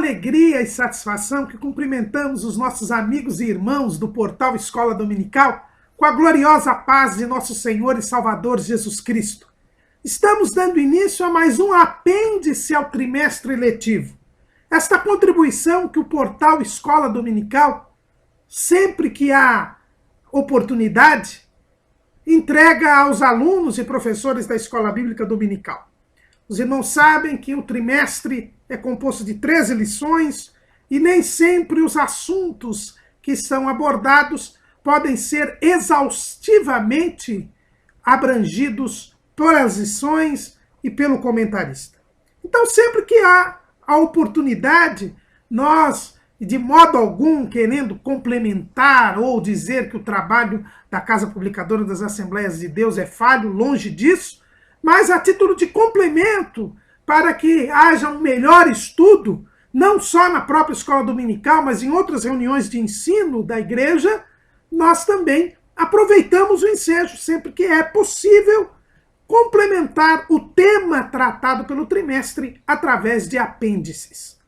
alegria e satisfação que cumprimentamos os nossos amigos e irmãos do portal Escola Dominical com a gloriosa paz de nosso Senhor e Salvador Jesus Cristo. Estamos dando início a mais um apêndice ao trimestre letivo. Esta contribuição que o portal Escola Dominical, sempre que há oportunidade, entrega aos alunos e professores da Escola Bíblica Dominical. Os irmãos sabem que o trimestre é composto de 13 lições e nem sempre os assuntos que são abordados podem ser exaustivamente abrangidos pelas lições e pelo comentarista. Então, sempre que há a oportunidade, nós, de modo algum, querendo complementar ou dizer que o trabalho da Casa Publicadora das Assembleias de Deus é falho, longe disso, mas a título de complemento, para que haja um melhor estudo, não só na própria escola dominical, mas em outras reuniões de ensino da igreja, nós também aproveitamos o ensejo, sempre que é possível, complementar o tema tratado pelo trimestre através de apêndices.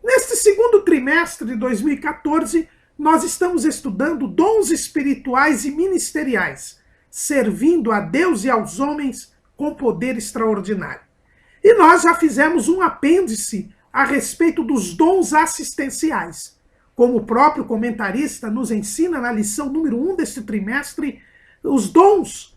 Neste segundo trimestre de 2014, nós estamos estudando dons espirituais e ministeriais, servindo a Deus e aos homens com poder extraordinário. E nós já fizemos um apêndice a respeito dos dons assistenciais. Como o próprio comentarista nos ensina na lição número 1 deste trimestre, os dons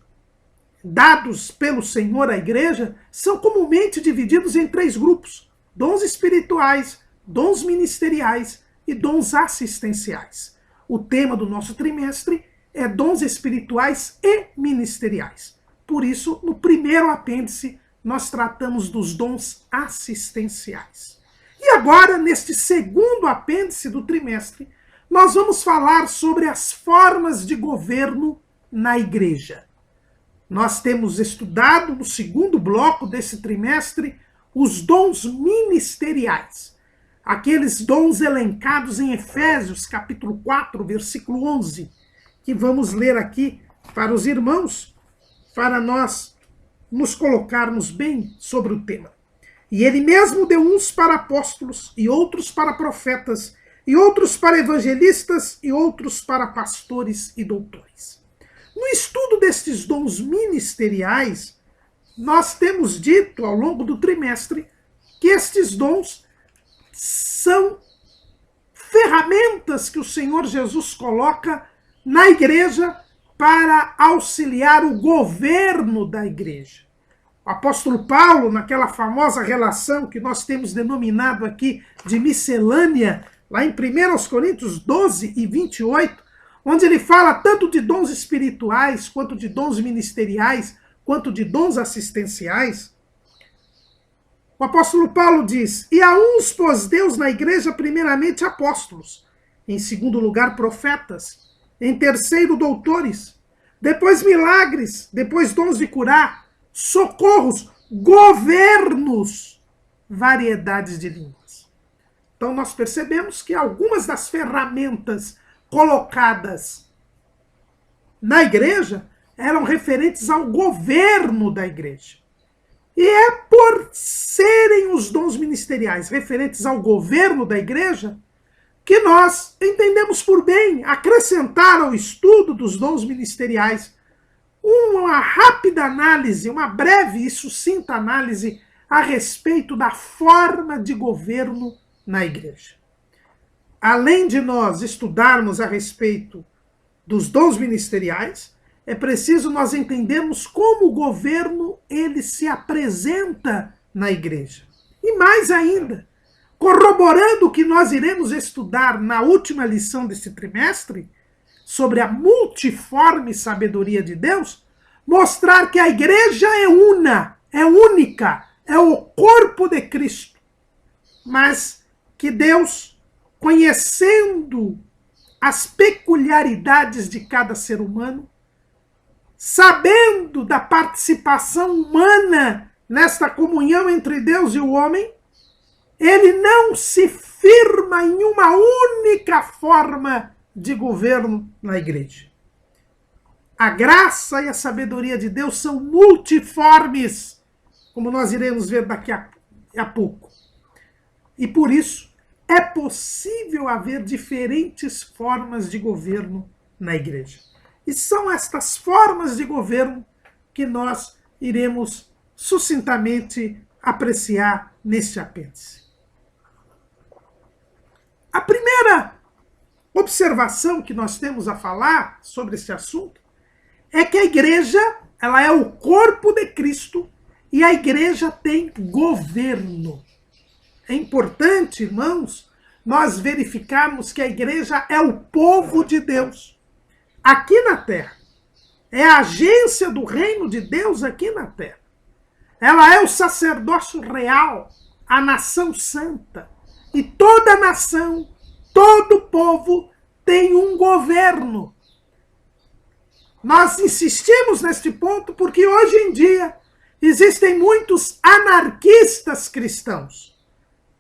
dados pelo Senhor à igreja são comumente divididos em 3 grupos: dons espirituais, dons ministeriais e dons assistenciais. O tema do nosso trimestre é dons espirituais e ministeriais. Por isso, no primeiro apêndice, nós tratamos dos dons assistenciais. E agora, neste segundo apêndice do trimestre, nós vamos falar sobre as formas de governo na igreja. Nós temos estudado, no segundo bloco desse trimestre, os dons ministeriais. Aqueles dons elencados em Efésios, capítulo 4, versículo 11, que vamos ler aqui para os irmãos, para nós nos colocarmos bem sobre o tema. E ele mesmo deu uns para apóstolos, e outros para profetas, e outros para evangelistas, e outros para pastores e doutores. No estudo destes dons ministeriais, nós temos dito ao longo do trimestre que estes dons são ferramentas que o Senhor Jesus coloca na igreja para auxiliar o governo da igreja. O apóstolo Paulo, naquela famosa relação que nós temos denominado aqui de miscelânea, lá em 1 Coríntios 12 e 28, onde ele fala tanto de dons espirituais, quanto de dons ministeriais, quanto de dons assistenciais, o apóstolo Paulo diz: e a uns pôs Deus na igreja primeiramente apóstolos, em segundo lugar profetas, em terceiro, doutores, depois milagres, depois dons de curar, socorros, governos, variedades de línguas. Então nós percebemos que algumas das ferramentas colocadas na igreja eram referentes ao governo da igreja. E é por serem os dons ministeriais referentes ao governo da igreja que nós entendemos por bem acrescentar ao estudo dos dons ministeriais uma rápida análise, uma breve e sucinta análise a respeito da forma de governo na igreja. Além de nós estudarmos a respeito dos dons ministeriais, é preciso nós entendermos como o governo ele se apresenta na igreja. E mais ainda, corroborando o que nós iremos estudar na última lição desse trimestre, sobre a multiforme sabedoria de Deus, mostrar que a igreja é una, é única, é o corpo de Cristo. Mas que Deus, conhecendo as peculiaridades de cada ser humano, sabendo da participação humana nesta comunhão entre Deus e o homem, ele não se firma em uma única forma de governo na igreja. A graça e a sabedoria de Deus são multiformes, como nós iremos ver daqui a pouco. E por isso, é possível haver diferentes formas de governo na igreja. E são estas formas de governo que nós iremos sucintamente apreciar neste apêndice. A primeira observação que nós temos a falar sobre esse assunto é que a igreja, ela é o corpo de Cristo e a igreja tem governo. É importante, irmãos, nós verificarmos que a igreja é o povo de Deus aqui na terra. É a agência do reino de Deus aqui na terra. Ela é o sacerdócio real, a nação santa. E toda nação, todo povo tem um governo. Nós insistimos neste ponto porque hoje em dia existem muitos anarquistas cristãos.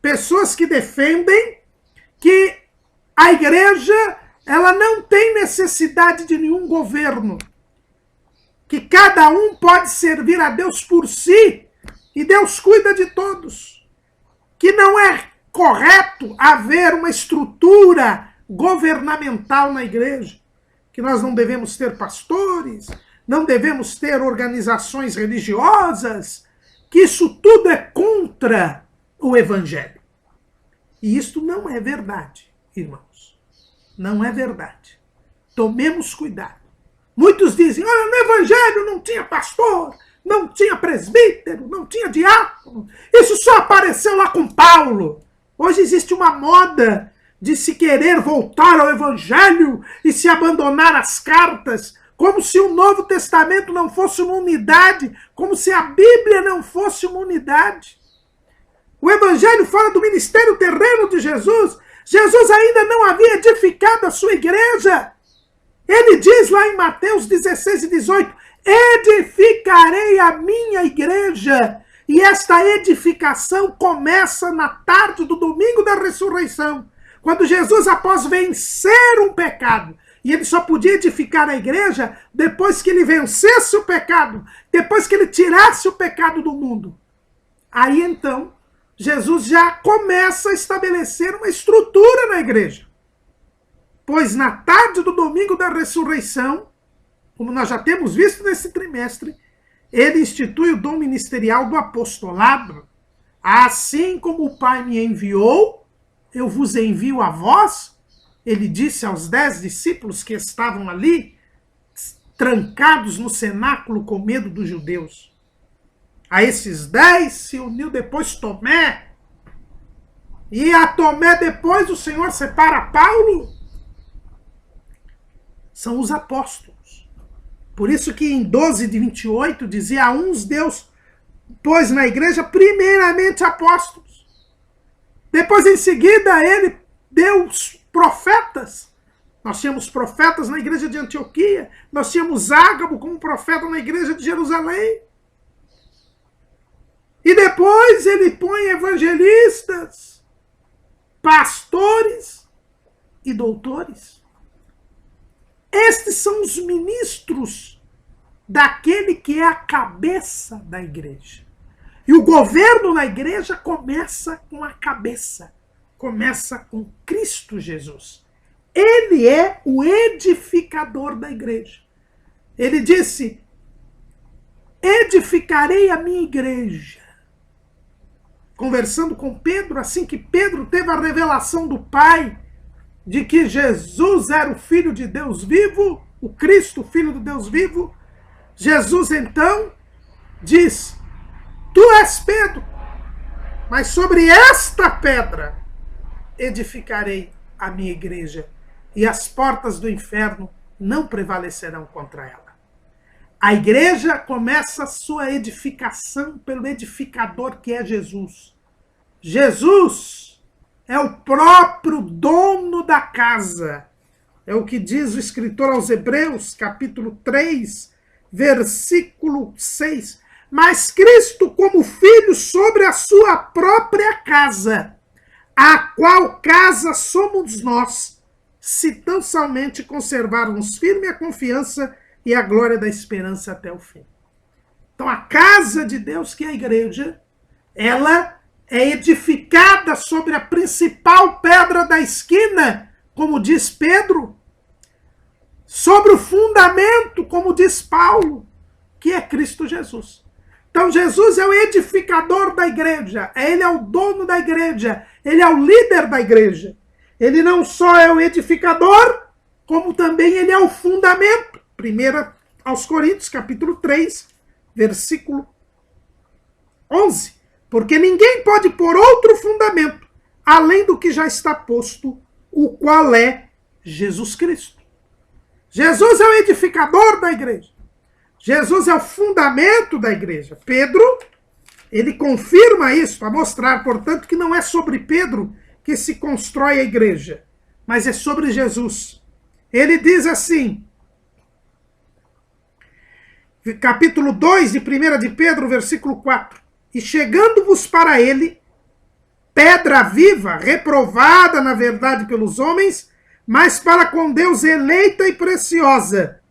Pessoas que defendem que a igreja ela não tem necessidade de nenhum governo. Que cada um pode servir a Deus por si e Deus cuida de todos. Que não é correto haver uma estrutura governamental na igreja. Que nós não devemos ter pastores, não devemos ter organizações religiosas, que isso tudo é contra o evangelho. E isto não é verdade, irmãos. Não é verdade. Tomemos cuidado. Muitos dizem, olha, no evangelho não tinha pastor, não tinha presbítero, não tinha diácono. Isso só apareceu lá com Paulo. Hoje existe uma moda de se querer voltar ao evangelho e se abandonar as cartas, como se o Novo Testamento não fosse uma unidade, como se a Bíblia não fosse uma unidade. O evangelho fala do ministério terreno de Jesus. Jesus ainda não havia edificado a sua igreja. Ele diz lá em Mateus 16 e 18, edificarei a minha igreja. E esta edificação começa na tarde do domingo da ressurreição, quando Jesus, após vencer um pecado, e ele só podia edificar a igreja depois que ele vencesse o pecado, depois que ele tirasse o pecado do mundo. Aí então, Jesus já começa a estabelecer uma estrutura na igreja. Pois na tarde do domingo da ressurreição, como nós já temos visto nesse trimestre, ele institui o dom ministerial do apostolado. Assim como o Pai me enviou, eu vos envio a vós. Ele disse aos 10 discípulos que estavam ali, trancados no cenáculo com medo dos judeus. A esses 10 se uniu depois Tomé. E a Tomé depois o Senhor separa Paulo. São os apóstolos. Por isso que em 12:28 dizia, a uns Deus pôs na igreja primeiramente apóstolos. Depois em seguida ele deu os profetas. Nós tínhamos profetas na igreja de Antioquia. Nós tínhamos Ágabo como profeta na igreja de Jerusalém. E depois ele põe evangelistas, pastores e doutores. Estes são os ministros daquele que é a cabeça da igreja. E o governo na igreja começa com a cabeça. Começa com Cristo Jesus. Ele é o edificador da igreja. Ele disse, edificarei a minha igreja. Conversando com Pedro, assim que Pedro teve a revelação do Pai, de que Jesus era o Filho de Deus vivo, o Cristo, o Filho de Deus vivo, Jesus então diz, tu és Pedro, mas sobre esta pedra edificarei a minha igreja, e as portas do inferno não prevalecerão contra ela. A igreja começa a sua edificação pelo edificador que é Jesus. Jesus é o próprio dono da casa. É o que diz o escritor aos Hebreus, capítulo 3, versículo 6. Mas Cristo como filho sobre a sua própria casa, a qual casa somos nós, se tão somente conservarmos firme a confiança e a glória da esperança até o fim. Então a casa de Deus, que é a igreja, ela é edificada sobre a principal pedra da esquina, como diz Pedro, sobre o fundamento, como diz Paulo, que é Cristo Jesus. Então Jesus é o edificador da igreja, ele é o dono da igreja, ele é o líder da igreja. Ele não só é o edificador, como também ele é o fundamento. 1 aos Coríntios, capítulo 3, versículo 11. Porque ninguém pode pôr outro fundamento, além do que já está posto, o qual é Jesus Cristo. Jesus é o edificador da igreja. Jesus é o fundamento da igreja. Pedro, ele confirma isso, para mostrar, portanto, que não é sobre Pedro que se constrói a igreja, mas é sobre Jesus. Ele diz assim, capítulo 2 de 1 de Pedro, versículo 4. E chegando-vos para ele, pedra viva, reprovada na verdade pelos homens, mas para com Deus eleita e preciosa.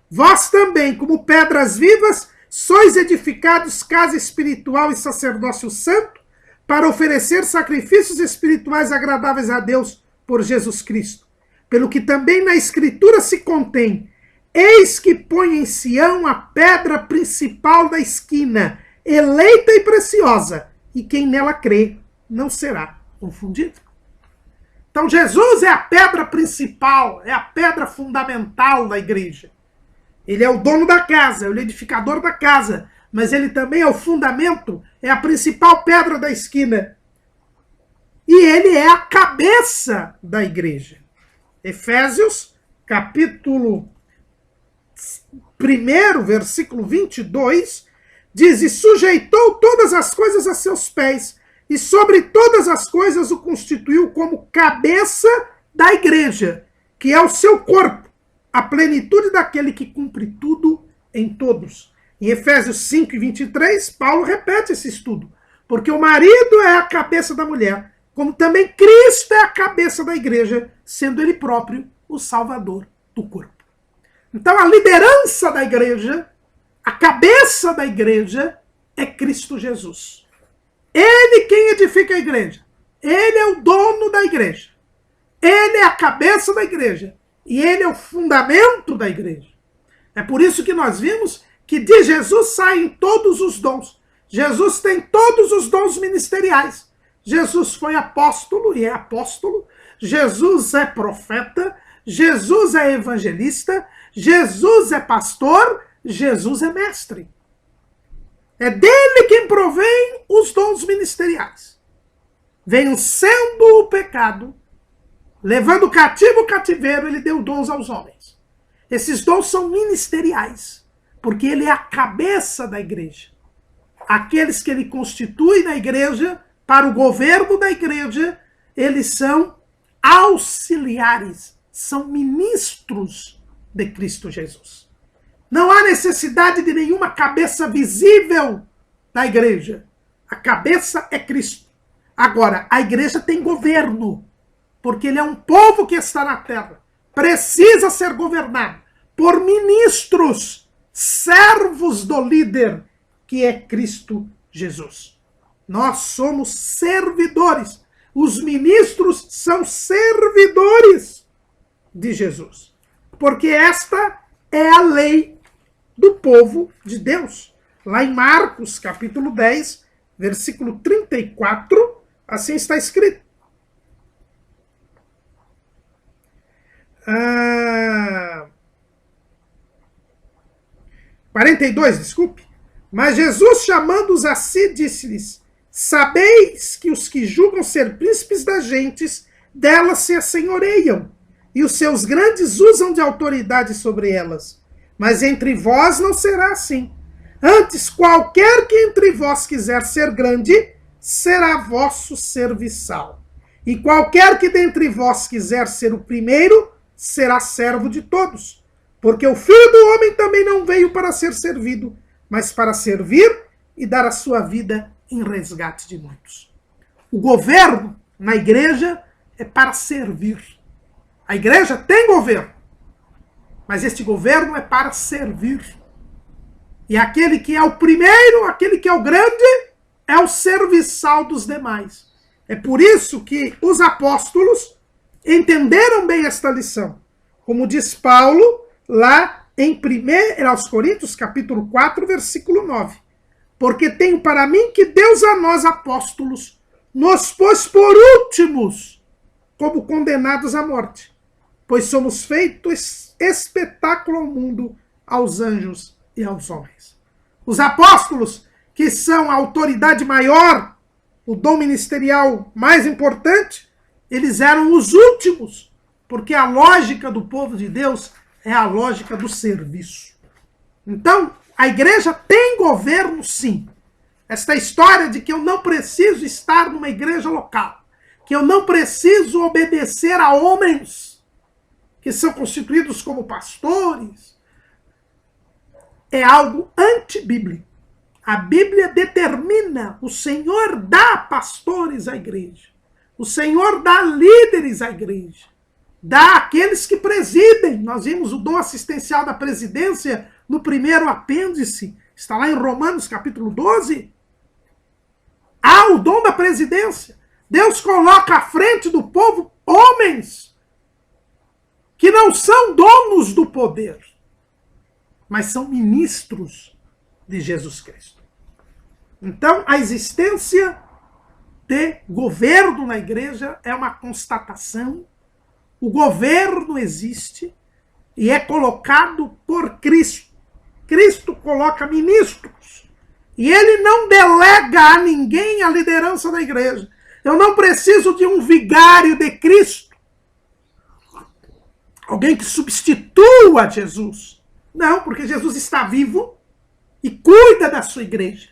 Vós também, como pedras vivas, sois edificados casa espiritual e sacerdócio santo, para oferecer sacrifícios espirituais agradáveis a Deus por Jesus Cristo. Pelo que também na Escritura se contém, eis que põe em Sião a pedra principal da esquina, eleita e preciosa, e quem nela crê não será confundido. Então Jesus é a pedra principal, é a pedra fundamental da igreja. Ele é o dono da casa, é o edificador da casa, mas ele também é o fundamento, é a principal pedra da esquina. E ele é a cabeça da igreja. Efésios, capítulo 1, versículo 22, diz, e sujeitou todas as coisas a seus pés, e sobre todas as coisas o constituiu como cabeça da igreja, que é o seu corpo, a plenitude daquele que cumpre tudo em todos. Em Efésios 5 e 23, Paulo repete esse estudo, porque o marido é a cabeça da mulher, como também Cristo é a cabeça da igreja, sendo ele próprio o salvador do corpo. Então a liderança da igreja, a cabeça da igreja é Cristo Jesus. Ele quem edifica a igreja. Ele é o dono da igreja. Ele é a cabeça da igreja. E ele é o fundamento da igreja. É por isso que nós vimos que de Jesus saem todos os dons. Jesus tem todos os dons ministeriais. Jesus foi apóstolo e é apóstolo. Jesus é profeta. Jesus é evangelista. Jesus é pastor. Jesus é mestre. É dele quem provém os dons ministeriais. Vencendo o pecado, levando cativo o cativeiro, ele deu dons aos homens. Esses dons são ministeriais, porque ele é a cabeça da igreja. Aqueles que ele constitui na igreja, para o governo da igreja, eles são auxiliares, são ministros de Cristo Jesus. Não há necessidade de nenhuma cabeça visível da igreja. A cabeça é Cristo. Agora, a igreja tem governo, porque ele é um povo que está na terra. Precisa ser governado por ministros, servos do líder, que é Cristo Jesus. Nós somos servidores. Os ministros são servidores de Jesus. Porque esta é a lei do povo de Deus. Lá em Marcos, capítulo 10, versículo 34, assim está escrito. 42, desculpe. Mas Jesus, chamando-os a si, disse-lhes, sabeis que os que julgam ser príncipes das gentes, delas se assenhoreiam, e os seus grandes usam de autoridade sobre elas. Mas entre vós não será assim. Antes, qualquer que entre vós quiser ser grande, será vosso serviçal. E qualquer que dentre vós quiser ser o primeiro, será servo de todos. Porque o Filho do Homem também não veio para ser servido, mas para servir e dar a sua vida em resgate de muitos. O governo na igreja é para servir. A igreja tem governo, mas este governo é para servir. E aquele que é o primeiro, aquele que é o grande, é o serviçal dos demais. É por isso que os apóstolos entenderam bem esta lição. Como diz Paulo lá em 1 Coríntios, capítulo 4, versículo 9. Porque tenho para mim que Deus a nós, apóstolos, nos pôs por últimos, como condenados à morte, pois somos feitos espetáculo ao mundo, aos anjos e aos homens. Os apóstolos, que são a autoridade maior, o dom ministerial mais importante, eles eram os últimos, porque a lógica do povo de Deus é a lógica do serviço. Então, a igreja tem governo, sim. Esta história de que eu não preciso estar numa igreja local, que eu não preciso obedecer a homens que são constituídos como pastores, é algo antibíblico. A Bíblia determina, o Senhor dá pastores à igreja, o Senhor dá líderes à igreja, dá àqueles que presidem. Nós vimos o dom assistencial da presidência no primeiro apêndice, está lá em Romanos capítulo 12. Há o dom da presidência. Deus coloca à frente do povo homens que não são donos do poder, mas são ministros de Jesus Cristo. Então, a existência de governo na igreja é uma constatação. O governo existe e é colocado por Cristo. Cristo coloca ministros. E ele não delega a ninguém a liderança da igreja. Eu não preciso de um vigário de Cristo. Alguém que substitua Jesus. Não, porque Jesus está vivo e cuida da sua igreja.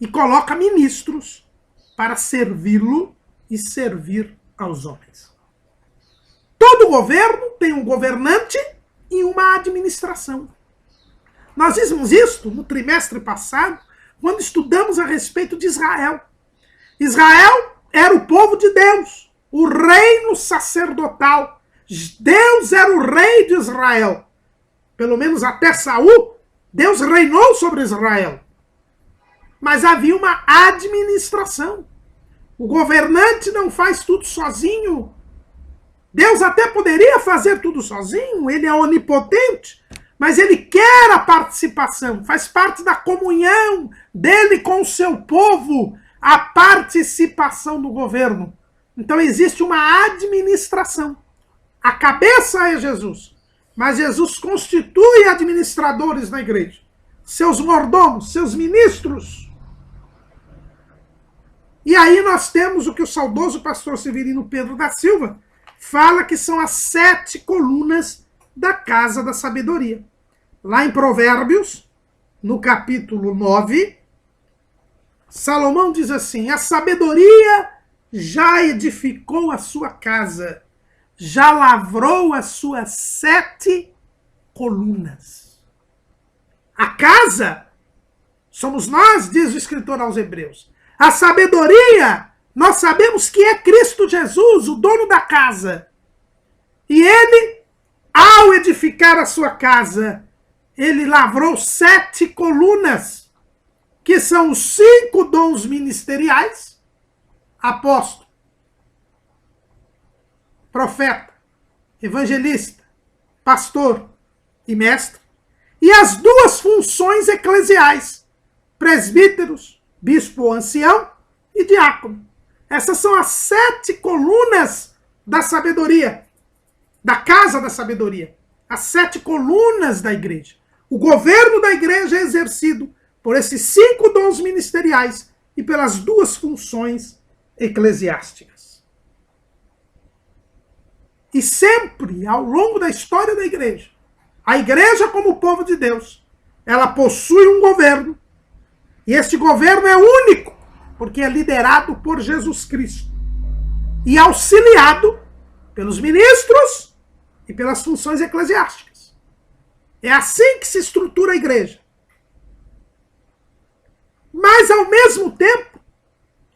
E coloca ministros para servi-lo e servir aos homens. Todo governo tem um governante e uma administração. Nós vimos isso no trimestre passado, quando estudamos a respeito de Israel. Israel era o povo de Deus, o reino sacerdotal. Deus era o rei de Israel. Pelo menos até Saul, Deus reinou sobre Israel. Mas havia uma administração. O governante não faz tudo sozinho. Deus até poderia fazer tudo sozinho, ele é onipotente, mas ele quer a participação, faz parte da comunhão dele com o seu povo, a participação do governo. Então existe uma administração. A cabeça é Jesus, mas Jesus constitui administradores na igreja, seus mordomos, seus ministros. E aí nós temos o que o saudoso pastor Severino Pedro da Silva fala que são as 7 colunas da casa da sabedoria. Lá em Provérbios, no capítulo 9, Salomão diz assim: a sabedoria já edificou a sua casa, já lavrou as suas 7 colunas. A casa somos nós, diz o escritor aos Hebreus. A sabedoria, nós sabemos que é Cristo Jesus, o dono da casa. E ele, ao edificar a sua casa, ele lavrou 7 colunas, que são os 5 dons ministeriais: apóstolo, profeta, evangelista, pastor e mestre, e as 2 funções eclesiais: presbíteros, bispo ou ancião e diácono. Essas são as 7 colunas da sabedoria, da casa da sabedoria. As 7 colunas da igreja. O governo da igreja é exercido por esses 5 dons ministeriais e pelas 2 funções eclesiásticas. E sempre, ao longo da história da igreja, a igreja, como povo de Deus, ela possui um governo. E este governo é único, porque é liderado por Jesus Cristo e auxiliado pelos ministros e pelas funções eclesiásticas. É assim que se estrutura a igreja. Mas, ao mesmo tempo,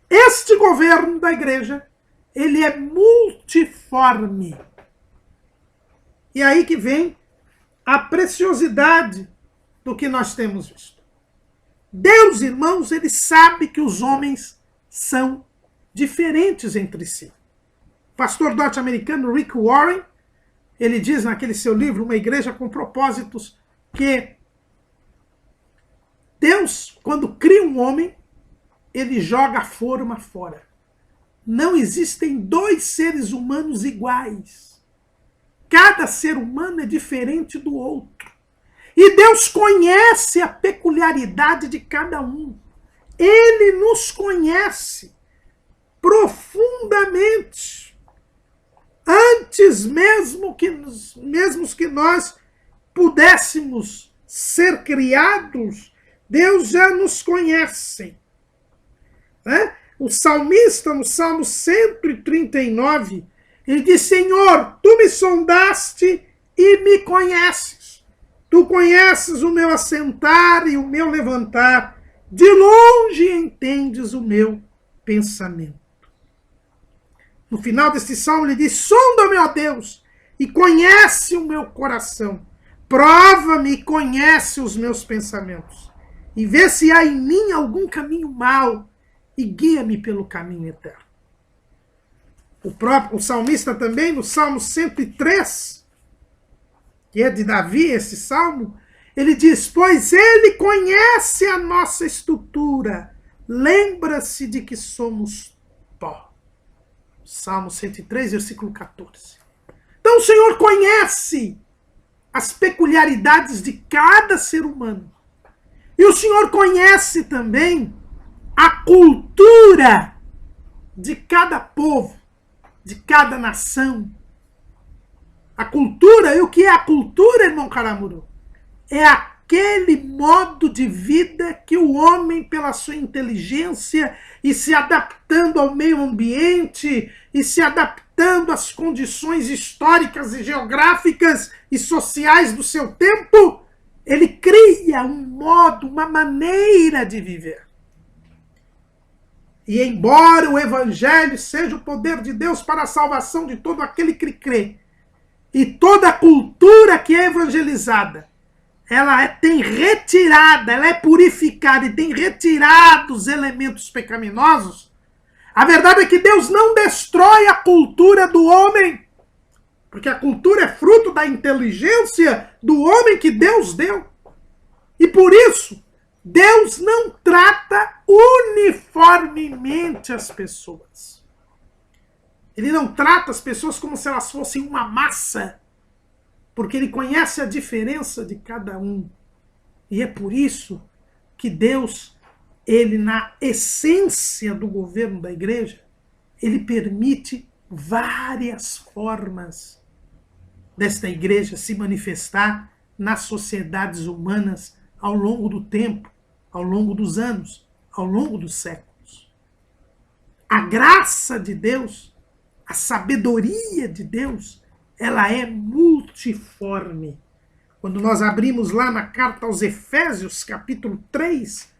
este governo da igreja, ele é multiforme. E aí que vem a preciosidade do que nós temos visto. Deus, irmãos, ele sabe que os homens são diferentes entre si. O pastor norte-americano Rick Warren, ele diz naquele seu livro, Uma Igreja com Propósitos, que Deus, quando cria um homem, ele joga a forma fora. Não existem dois seres humanos iguais. Cada ser humano é diferente do outro. E Deus conhece a peculiaridade de cada um. Ele nos conhece profundamente. Antes mesmo que nós pudéssemos ser criados, Deus já nos conhece. Né? O salmista, no Salmo 139, ele diz: Senhor, tu me sondaste e me conheces. Tu conheces o meu assentar e o meu levantar. De longe entendes o meu pensamento. No final desse salmo ele diz: sonda-me, ó Deus, e conhece o meu coração. Prova-me e conhece os meus pensamentos. E vê se há em mim algum caminho mau e guia-me pelo caminho eterno. O salmista também, no Salmo 103, que é de Davi, esse salmo, ele diz: pois ele conhece a nossa estrutura, lembra-se de que somos pó. Salmo 103, versículo 14. Então o Senhor conhece as peculiaridades de cada ser humano. E o Senhor conhece também a cultura de cada povo, de cada nação. A cultura, e o que é a cultura, irmão Caramuru? É aquele modo de vida que o homem, pela sua inteligência e se adaptando ao meio ambiente e se adaptando às condições históricas e geográficas e sociais do seu tempo, ele cria um modo, uma maneira de viver. E embora o evangelho seja o poder de Deus para a salvação de todo aquele que crê, e toda a cultura que é evangelizada, ela tem retirada, ela é purificada e tem retirado os elementos pecaminosos, a verdade é que Deus não destrói a cultura do homem, porque a cultura é fruto da inteligência do homem que Deus deu. E por isso, Deus não trata uniformemente as pessoas. Ele não trata as pessoas como se elas fossem uma massa, porque ele conhece a diferença de cada um. E é por isso que Deus, ele na essência do governo da igreja, ele permite várias formas desta igreja se manifestar nas sociedades humanas ao longo do tempo, ao longo dos anos, ao longo dos séculos. A graça de Deus, a sabedoria de Deus, ela é multiforme. Quando nós abrimos lá na carta aos Efésios, capítulo 3,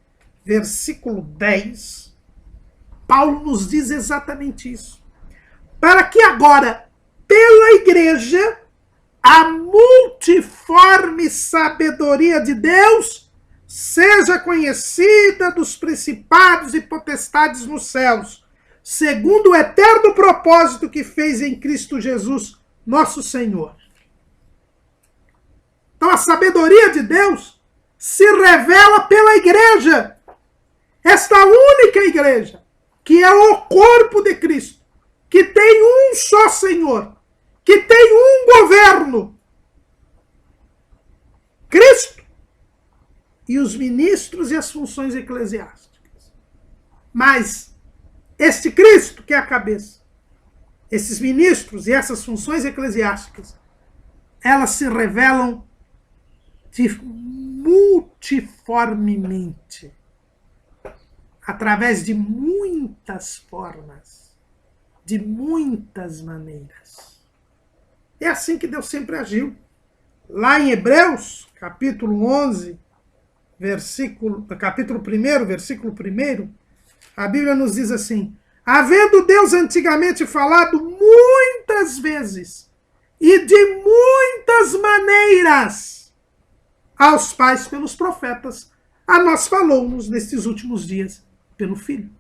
versículo 10, Paulo nos diz exatamente isso. Para que agora, pela igreja, a multiforme sabedoria de Deus seja conhecida dos principados e potestades nos céus, segundo o eterno propósito que fez em Cristo Jesus, nosso Senhor. Então a sabedoria de Deus se revela pela igreja. Esta única igreja, que é o corpo de Cristo, que tem um só Senhor, que tem um governo, Cristo, e os ministros e as funções eclesiásticas. Mas este Cristo, que é a cabeça, esses ministros e essas funções eclesiásticas, elas se revelam multiformemente, através de muitas formas, de muitas maneiras. É assim que Deus sempre agiu. Lá em Hebreus, capítulo 11, capítulo 1, versículo 1, a Bíblia nos diz assim: havendo Deus antigamente falado muitas vezes e de muitas maneiras aos pais pelos profetas, a nós falou-nos nestes últimos dias pelo Filho.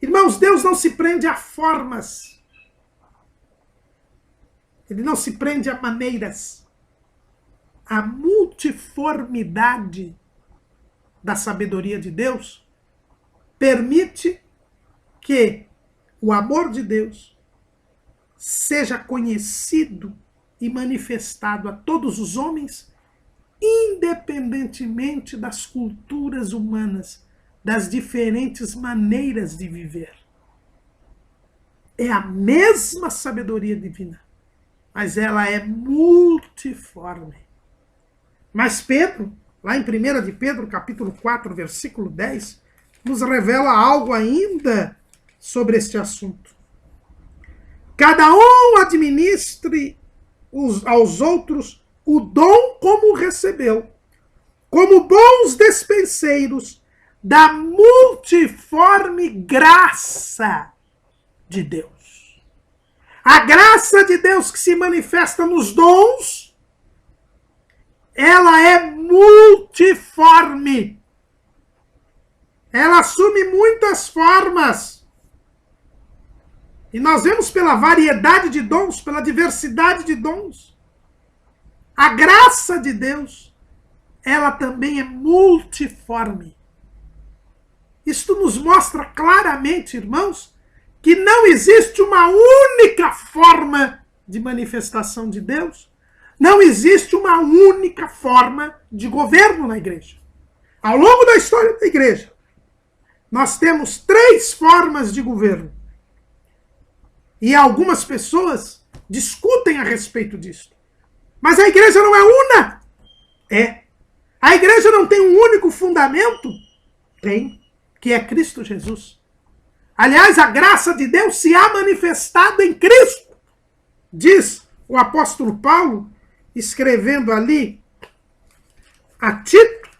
Irmãos, Deus não se prende a formas. Ele não se prende a maneiras. A multiformidade da sabedoria de Deus permite que o amor de Deus seja conhecido e manifestado a todos os homens, independentemente das culturas humanas, das diferentes maneiras de viver. É a mesma sabedoria divina, mas ela é multiforme. Mas Pedro, lá em 1 de Pedro, capítulo 4, versículo 10, nos revela algo ainda sobre este assunto. Cada um administre aos outros o dom como recebeu, como bons despenseiros da multiforme graça de Deus. A graça de Deus que se manifesta nos dons, ela é multiforme. Ela assume muitas formas. E nós vemos pela variedade de dons, pela diversidade de dons. A graça de Deus, ela também é multiforme. Isto nos mostra claramente, irmãos, que não existe uma única forma de manifestação de Deus. Não existe uma única forma de governo na igreja. Ao longo da história da igreja, nós temos 3 formas de governo. E algumas pessoas discutem a respeito disso. Mas a igreja não é una. É. A igreja não tem um único fundamento? Tem, que é Cristo Jesus. Aliás, a graça de Deus se há manifestado em Cristo. Diz o apóstolo Paulo, escrevendo ali a Tito,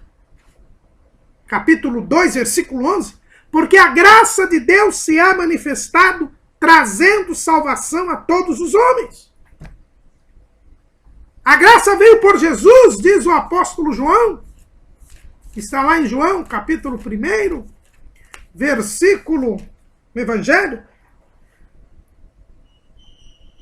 capítulo 2, versículo 11, porque a graça de Deus se há manifestado trazendo salvação a todos os homens. A graça veio por Jesus, diz o apóstolo João. Está lá em João, capítulo 1, versículo, no Evangelho.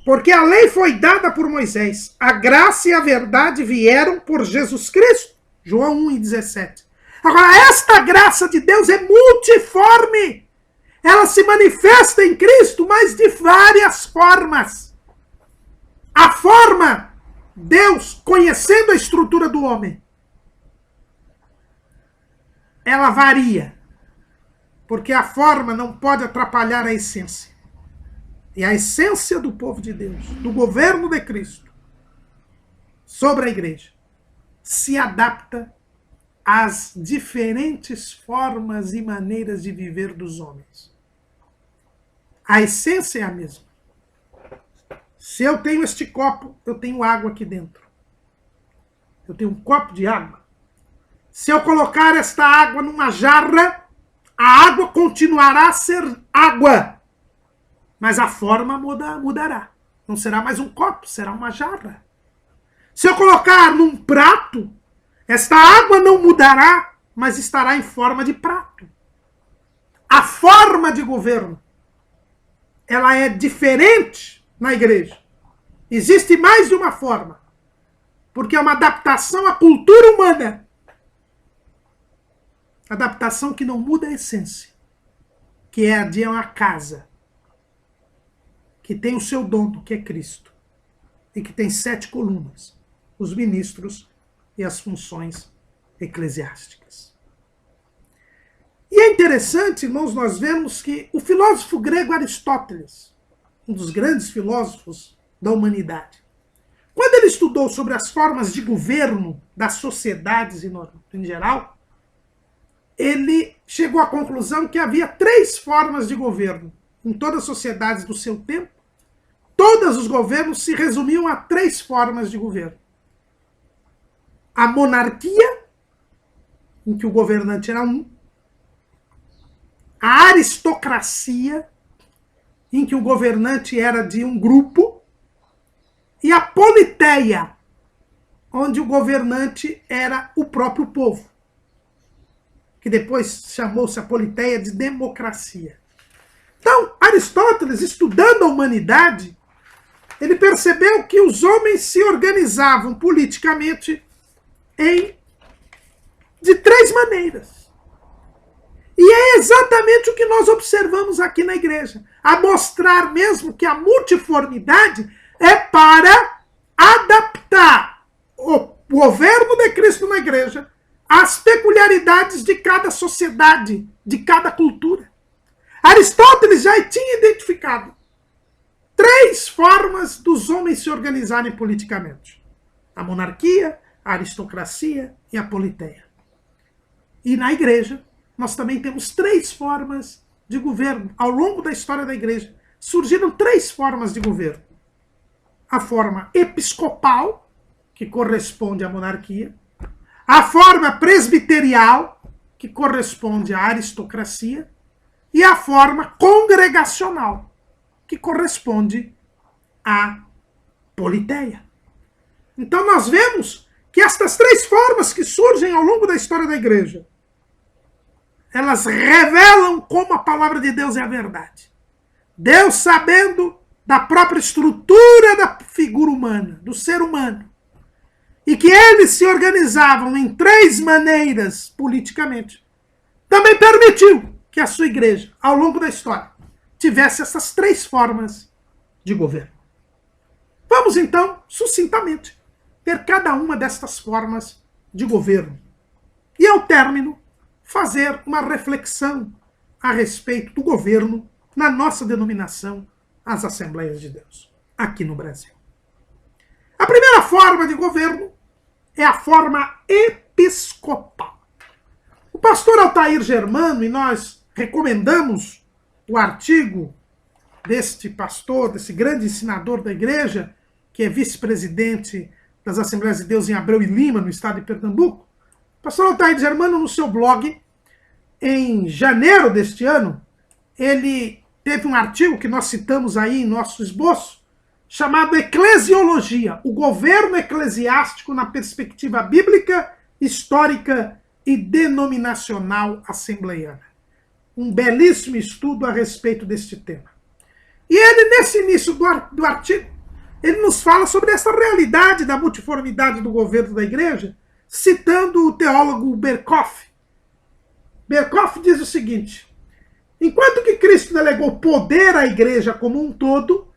Porque a lei foi dada por Moisés, a graça e a verdade vieram por Jesus Cristo. João 1:17. Agora, esta graça de Deus é multiforme. Ela se manifesta em Cristo, mas de várias formas. A forma, Deus, conhecendo a estrutura do homem, ela varia. Porque a forma não pode atrapalhar a essência. E a essência do povo de Deus, do governo de Cristo, sobre a igreja, se adapta às diferentes formas e maneiras de viver dos homens. A essência é a mesma. Se eu tenho este copo, eu tenho água aqui dentro. Eu tenho um copo de água. Se eu colocar esta água numa jarra, a água continuará a ser água. Mas a forma mudará. Não será mais um copo, será uma jarra. Se eu colocar num prato, esta água não mudará, mas estará em forma de prato. A forma de governo, ela é diferente na igreja. Existe mais de uma forma, porque é uma adaptação à cultura humana. Adaptação que não muda a essência, que é a de uma casa, que tem o seu dono, que é Cristo, e que tem 7 colunas, os ministros e as funções eclesiásticas. E é interessante, irmãos, nós vemos que o filósofo grego Aristóteles, um dos grandes filósofos da humanidade, quando ele estudou sobre as formas de governo das sociedades em geral, ele chegou à conclusão que havia 3 formas de governo em todas as sociedades do seu tempo. Todos os governos se resumiam a 3 formas de governo. A monarquia, em que o governante era um. A aristocracia, em que o governante era de um grupo. E a politeia, onde o governante era o próprio povo. que depois chamou-se a Politeia de democracia. Então, Aristóteles, estudando a humanidade, ele percebeu que os homens se organizavam politicamente de três maneiras. E é exatamente o que nós observamos aqui na igreja, a mostrar mesmo que a multiformidade é para adaptar o governo de Cristo na igreja às peculiaridades de cada sociedade, de cada cultura. Aristóteles já tinha identificado três formas dos homens se organizarem politicamente: a monarquia, a aristocracia e a politeia. E na igreja, nós também temos três formas de governo. Ao longo da história da igreja, surgiram três formas de governo. A forma episcopal, que corresponde à monarquia. A forma presbiterial, que corresponde à aristocracia. E a forma congregacional, que corresponde à politeia. Então nós vemos que estas três formas que surgem ao longo da história da igreja, elas revelam como a palavra de Deus é a verdade. Deus, sabendo da própria estrutura da figura humana, do ser humano, e que eles se organizavam em três maneiras politicamente, também permitiu que a sua igreja, ao longo da história, tivesse essas três formas de governo. Vamos então, sucintamente, ter cada uma destas formas de governo. E ao término, fazer uma reflexão a respeito do governo na nossa denominação, as Assembleias de Deus, aqui no Brasil. A primeira forma de governo é a forma episcopal. O pastor Altair Germano, e nós recomendamos o artigo deste pastor, desse grande ensinador da igreja, que é vice-presidente das Assembleias de Deus em Abreu e Lima, no estado de Pernambuco. O pastor Altair Germano, no seu blog, em janeiro deste ano, ele teve um artigo que nós citamos aí em nosso esboço, chamado Eclesiologia, o governo eclesiástico na perspectiva bíblica, histórica e denominacional assembleiana. Um belíssimo estudo a respeito deste tema. E ele, nesse início do artigo, ele nos fala sobre essa realidade da multiformidade do governo da igreja, citando o teólogo Berkhoff. Berkhoff diz o seguinte: enquanto que Cristo delegou poder à igreja como um todo,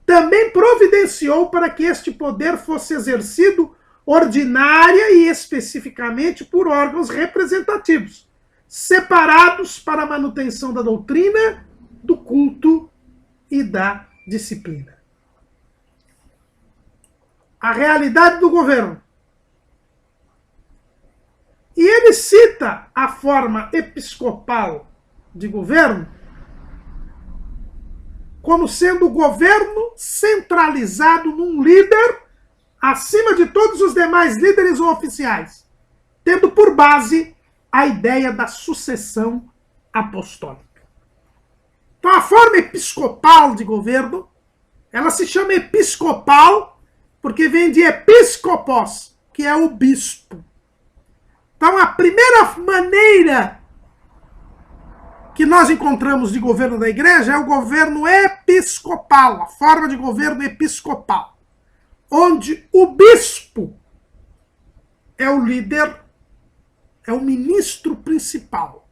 também providenciou para que este poder fosse exercido ordinária e especificamente por órgãos representativos, separados para a manutenção da doutrina, do culto e da disciplina. A realidade do governo. E ele cita a forma episcopal de governo como sendo o governo centralizado num líder acima de todos os demais líderes ou oficiais, tendo por base a ideia da sucessão apostólica. Então a forma episcopal de governo, ela se chama episcopal porque vem de episcopos, que é o bispo. Então a primeira maneira que nós encontramos de governo da igreja é o governo episcopal, a forma de governo episcopal, onde o bispo é o líder, é o ministro principal.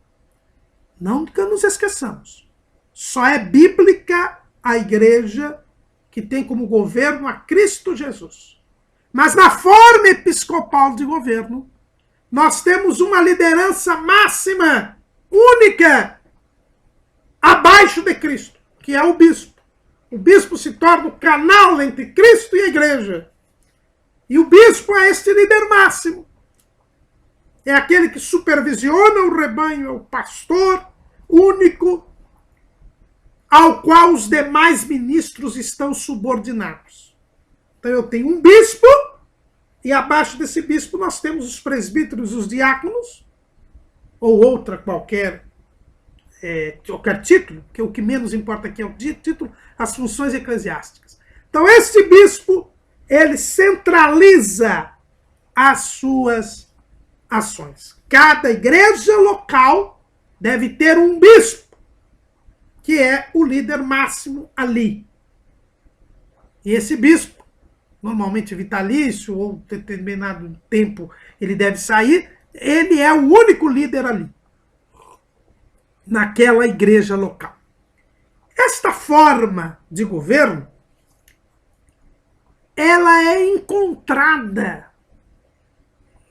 Nunca nos esqueçamos. Só é bíblica a igreja que tem como governo a Cristo Jesus. Mas na forma episcopal de governo, nós temos uma liderança máxima, única, abaixo de Cristo, que é o bispo. O bispo se torna o canal entre Cristo e a igreja. E o bispo é este líder máximo. É aquele que supervisiona o rebanho, é o pastor único, ao qual os demais ministros estão subordinados. Então eu tenho um bispo, e abaixo desse bispo nós temos os presbíteros, os diáconos, ou outra qualquer título, que o que menos importa aqui é o título, as funções eclesiásticas. Então este bispo, ele centraliza as suas ações. Cada igreja local deve ter um bispo, que é o líder máximo ali. E esse bispo, normalmente vitalício ou determinado tempo ele deve sair, ele é o único líder ali, naquela igreja local. Esta forma de governo, ela é encontrada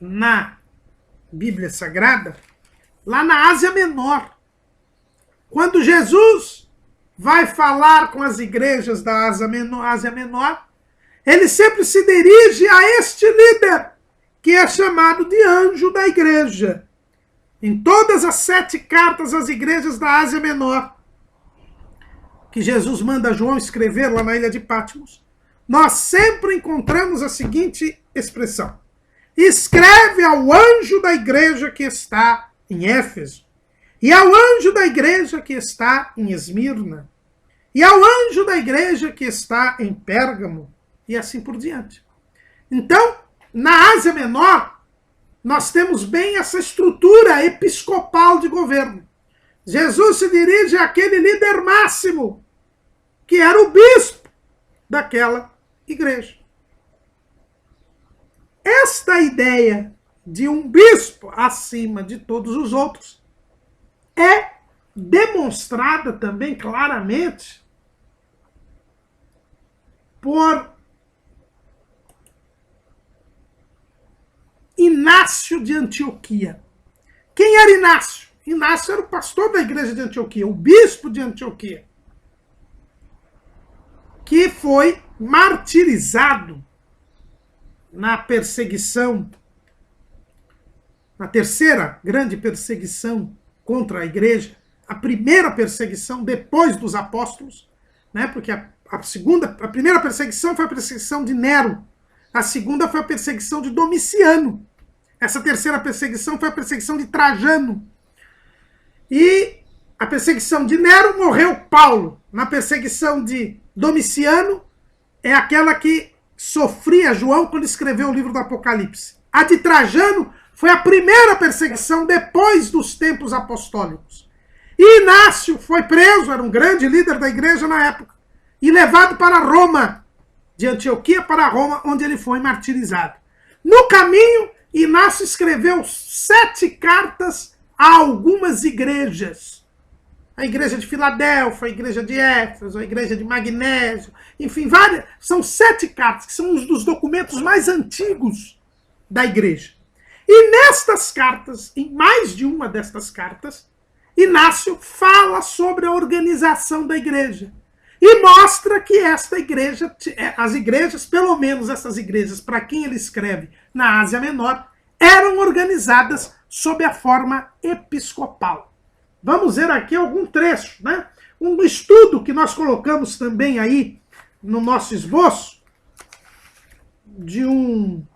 na Bíblia Sagrada, lá na Ásia Menor. Quando Jesus vai falar com as igrejas da Ásia Menor, ele sempre se dirige a este líder, que é chamado de anjo da igreja. Em todas as 7 cartas às igrejas da Ásia Menor, que Jesus manda João escrever lá na ilha de Patmos, nós sempre encontramos a seguinte expressão: escreve ao anjo da igreja que está em Éfeso, e ao anjo da igreja que está em Esmirna, e ao anjo da igreja que está em Pérgamo, e assim por diante. Então, na Ásia Menor, nós temos bem essa estrutura episcopal de governo. Jesus se dirige àquele líder máximo, que era o bispo daquela igreja. Esta ideia de um bispo acima de todos os outros é demonstrada também claramente por Inácio de Antioquia. Quem era Inácio? Inácio era o pastor da igreja de Antioquia, o bispo de Antioquia, que foi martirizado na perseguição, na terceira grande perseguição contra a igreja, a primeira perseguição depois dos apóstolos, né? Porque a primeira perseguição foi a perseguição de Nero, a segunda foi a perseguição de Domiciano, essa terceira perseguição foi a perseguição de Trajano. E a perseguição de Nero morreu Paulo. Na perseguição de Domiciano é aquela que sofria João quando escreveu o livro do Apocalipse. A de Trajano foi a primeira perseguição depois dos tempos apostólicos. E Inácio foi preso, era um grande líder da igreja na época, e levado para Roma, de Antioquia para Roma, onde ele foi martirizado. No caminho, Inácio escreveu 7 cartas a algumas igrejas. A igreja de Filadélfia, a igreja de Éfeso, a igreja de Magnésio, enfim, várias. São 7 cartas, que são um dos documentos mais antigos da igreja. E nestas cartas, em mais de uma destas cartas, Inácio fala sobre a organização da igreja. E mostra que esta igreja, as igrejas, pelo menos essas igrejas para quem ele escreve na Ásia Menor, eram organizadas sob a forma episcopal. Vamos ver aqui algum trecho, né? Um estudo que nós colocamos também aí no nosso esboço, de um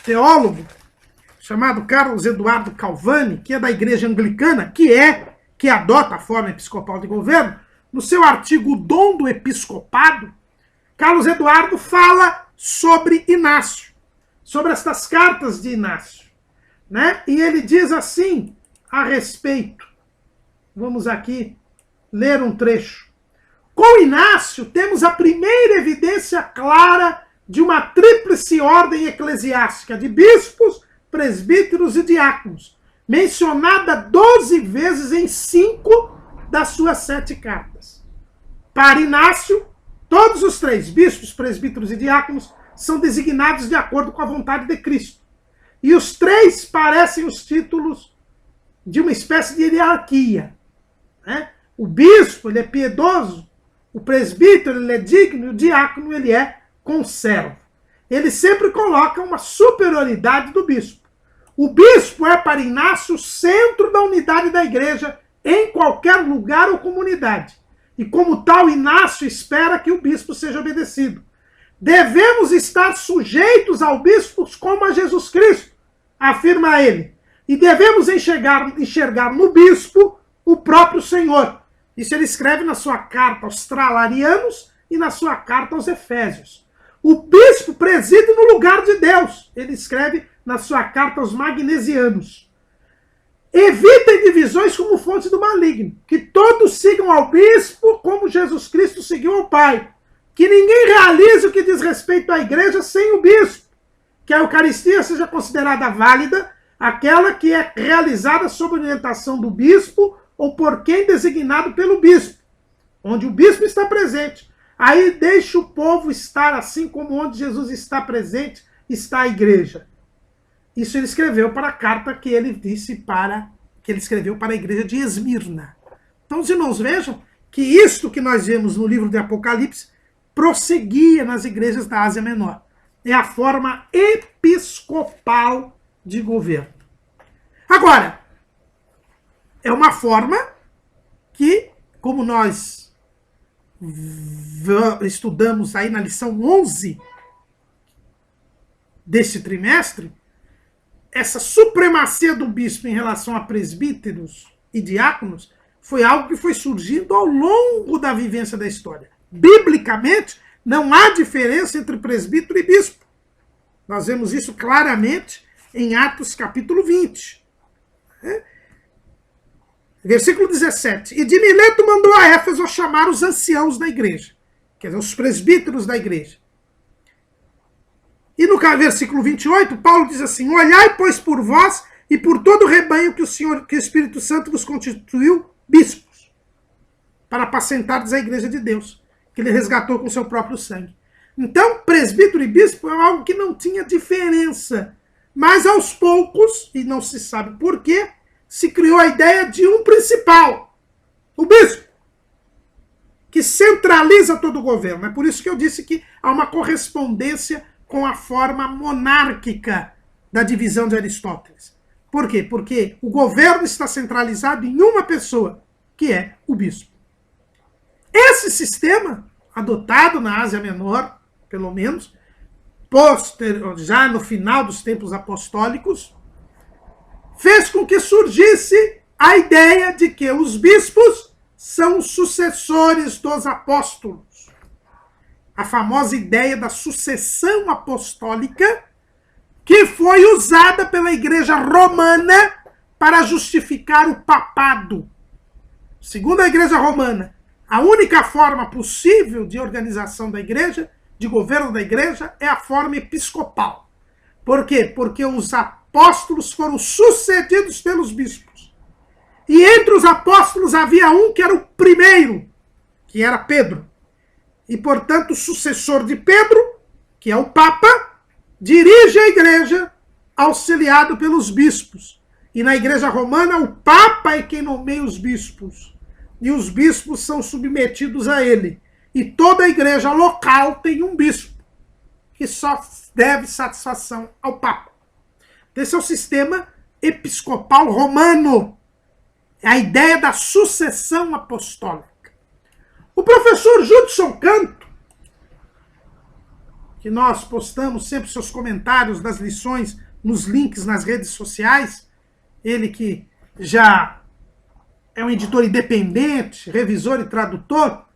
teólogo chamado Carlos Eduardo Calvani, que é da igreja anglicana, que adota a forma episcopal de governo. No seu artigo O Dom do Episcopado, Carlos Eduardo fala sobre Inácio, sobre estas cartas de Inácio, né? E ele diz assim a respeito. Vamos aqui ler um trecho. Com Inácio temos a primeira evidência clara de uma tríplice ordem eclesiástica de bispos, presbíteros e diáconos, mencionada 12 vezes em 5 das suas 7 cartas. Para Inácio, todos os 3, bispos, presbíteros e diáconos, são designados de acordo com a vontade de Cristo. E os 3 parecem os títulos de uma espécie de hierarquia, né? O bispo, ele é piedoso, o presbítero, ele é digno, e o diácono, ele é conservo. Ele sempre coloca uma superioridade do bispo. O bispo é para Inácio o centro da unidade da igreja em qualquer lugar ou comunidade. E como tal, Inácio espera que o bispo seja obedecido. Devemos estar sujeitos ao bispo como a Jesus Cristo, afirma ele. E devemos enxergar no bispo o próprio Senhor. Isso ele escreve na sua carta aos Tralarianos e na sua carta aos Efésios. O bispo preside no lugar de Deus. Ele escreve na sua carta aos Magnesianos. Evitem divisões como fonte do maligno. Que todos sigam ao bispo como Jesus Cristo seguiu ao Pai. Que ninguém realize o que diz respeito à igreja sem o bispo. Que a Eucaristia seja considerada válida, aquela que é realizada sob orientação do bispo ou por quem designado pelo bispo, onde o bispo está presente. Aí deixa o povo estar assim como onde Jesus está presente, está a igreja. Isso ele escreveu para a carta que ele escreveu para a igreja de Esmirna. Então os irmãos vejam que isto que nós vemos no livro de Apocalipse prosseguia nas igrejas da Ásia Menor. É a forma episcopal de governo. Agora, é uma forma que, como nós estudamos aí na lição 11 deste trimestre, essa supremacia do bispo em relação a presbíteros e diáconos foi algo que foi surgindo ao longo da vivência da história. Biblicamente, não há diferença entre presbítero e bispo. Nós vemos isso claramente em Atos capítulo 20. Versículo 17. E de Mileto mandou a Éfeso chamar os anciãos da igreja, quer dizer, os presbíteros da igreja. E no versículo 28, Paulo diz assim: olhai, pois, por vós e por todo o rebanho que o Espírito Santo vos constituiu bispos, para apacentardes a igreja de Deus, que ele resgatou com seu próprio sangue. Então, presbítero e bispo é algo que não tinha diferença. Mas aos poucos, e não se sabe por quê, se criou a ideia de um principal, o bispo, que centraliza todo o governo. É por isso que eu disse que há uma correspondência com a forma monárquica da divisão de Aristóteles. Por quê? Porque o governo está centralizado em uma pessoa, que é o bispo. Esse sistema, adotado na Ásia Menor, pelo menos, já no final dos tempos apostólicos, fez com que surgisse a ideia de que os bispos são os sucessores dos apóstolos. A famosa ideia da sucessão apostólica, que foi usada pela Igreja Romana para justificar o papado. Segundo a Igreja Romana, a única forma possível de organização da Igreja, de governo da Igreja, é a forma episcopal. Por quê? Porque os apóstolos foram sucedidos pelos bispos. E entre os apóstolos havia um que era o primeiro, que era Pedro. E, portanto, o sucessor de Pedro, que é o Papa, dirige a igreja auxiliado pelos bispos. E na Igreja Romana, o Papa é quem nomeia os bispos. E os bispos são submetidos a ele. E toda a igreja local tem um bispo, que só deve satisfação ao Papa. Esse é o sistema episcopal romano. É a ideia da sucessão apostólica. O professor Judson Canto, que nós postamos sempre seus comentários das lições nos links nas redes sociais, ele que já é um editor independente, revisor e tradutor,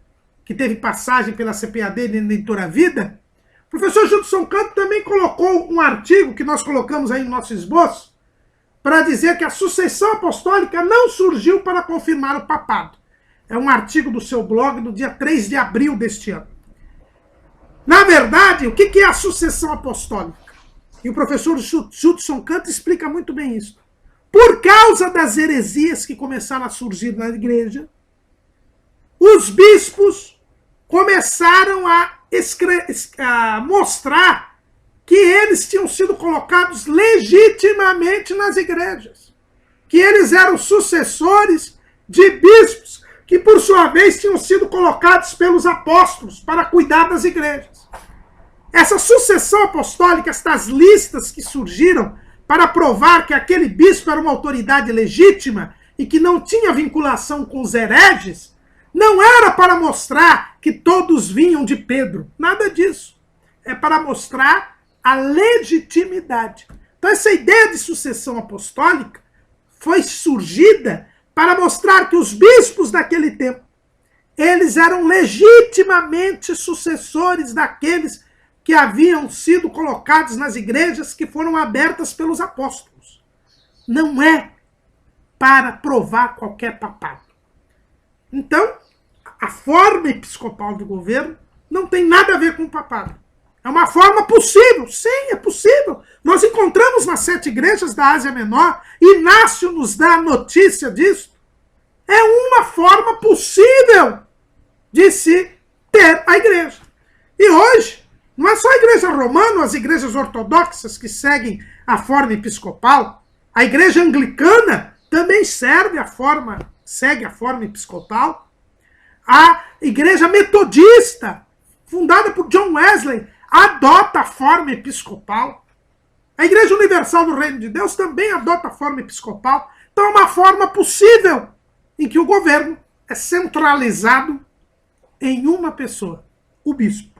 que teve passagem pela CPAD e na Editora Vida, o professor Judson Canto também colocou um artigo que nós colocamos aí no nosso esboço, para dizer que a sucessão apostólica não surgiu para confirmar o papado. É um artigo do seu blog do dia 3 de abril deste ano. Na verdade, o que é a sucessão apostólica? E o professor Judson Canto explica muito bem isso. Por causa das heresias que começaram a surgir na igreja, os bispos começaram a mostrar que eles tinham sido colocados legitimamente nas igrejas. Que eles eram sucessores de bispos que, por sua vez, tinham sido colocados pelos apóstolos para cuidar das igrejas. Essa sucessão apostólica, estas listas que surgiram para provar que aquele bispo era uma autoridade legítima e que não tinha vinculação com os hereges, não era para mostrar que todos vinham de Pedro. Nada disso. É para mostrar a legitimidade. Então essa ideia de sucessão apostólica foi surgida para mostrar que os bispos daquele tempo, eles eram legitimamente sucessores daqueles que haviam sido colocados nas igrejas que foram abertas pelos apóstolos. Não é para provar qualquer papado. Então, a forma episcopal de governo não tem nada a ver com o papado. É uma forma possível, sim, é possível. Nós encontramos nas 7 igrejas da Ásia Menor, Inácio nos dá a notícia disso. É uma forma possível de se ter a igreja. E hoje, não é só a igreja romana, as igrejas ortodoxas que seguem a forma episcopal. A igreja anglicana também segue a forma episcopal. A igreja metodista, fundada por John Wesley, adota a forma episcopal. A Igreja Universal do Reino de Deus também adota a forma episcopal. Então é uma forma possível em que o governo é centralizado em uma pessoa, o bispo.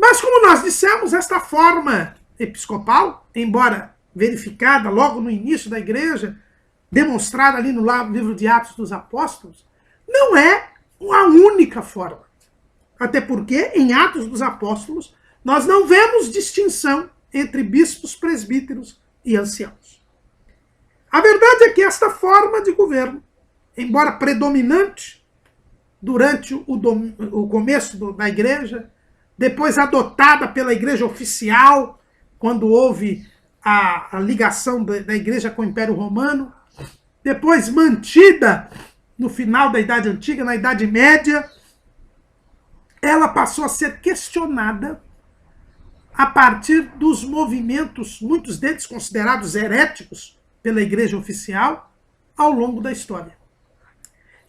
Mas como nós dissemos, esta forma episcopal, embora verificada logo no início da igreja, demonstrada ali no livro de Atos dos Apóstolos, não é a única forma. Até porque, em Atos dos Apóstolos, nós não vemos distinção entre bispos, presbíteros e anciãos. A verdade é que esta forma de governo, embora predominante durante o começo da igreja, depois adotada pela igreja oficial, quando houve a ligação da igreja com o Império Romano, depois mantida no final da Idade Antiga, na Idade Média, ela passou a ser questionada a partir dos movimentos, muitos deles considerados heréticos pela igreja oficial, ao longo da história.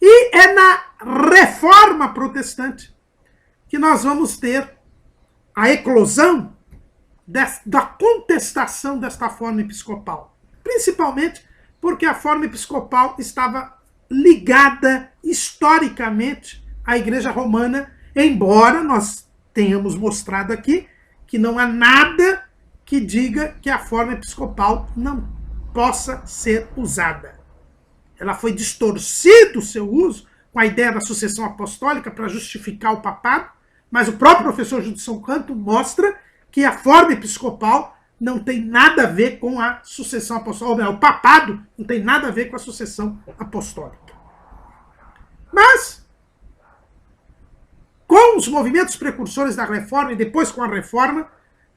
E é na Reforma Protestante que nós vamos ter a eclosão da contestação desta forma episcopal. Principalmente porque a forma episcopal estava ligada historicamente à Igreja Romana, embora nós tenhamos mostrado aqui que não há nada que diga que a forma episcopal não possa ser usada. Ela foi distorcido o seu uso com a ideia da sucessão apostólica para justificar o papado, mas o próprio professor Judson Canto mostra que a forma episcopal não tem nada a ver com a sucessão apostólica. O papado não tem nada a ver com a sucessão apostólica. Mas, com os movimentos precursores da Reforma e depois com a Reforma,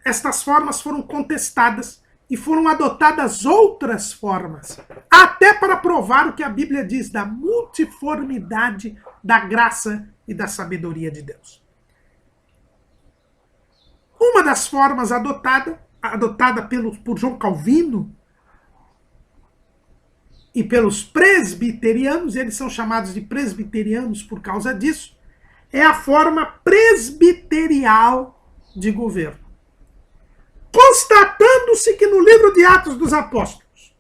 estas formas foram contestadas e foram adotadas outras formas, até para provar o que a Bíblia diz da multiformidade da graça e da sabedoria de Deus. Uma das formas adotada por João Calvino e pelos presbiterianos, eles são chamados de presbiterianos por causa disso, é a forma presbiterial de governo. Constatando-se que no livro de Atos dos Apóstolos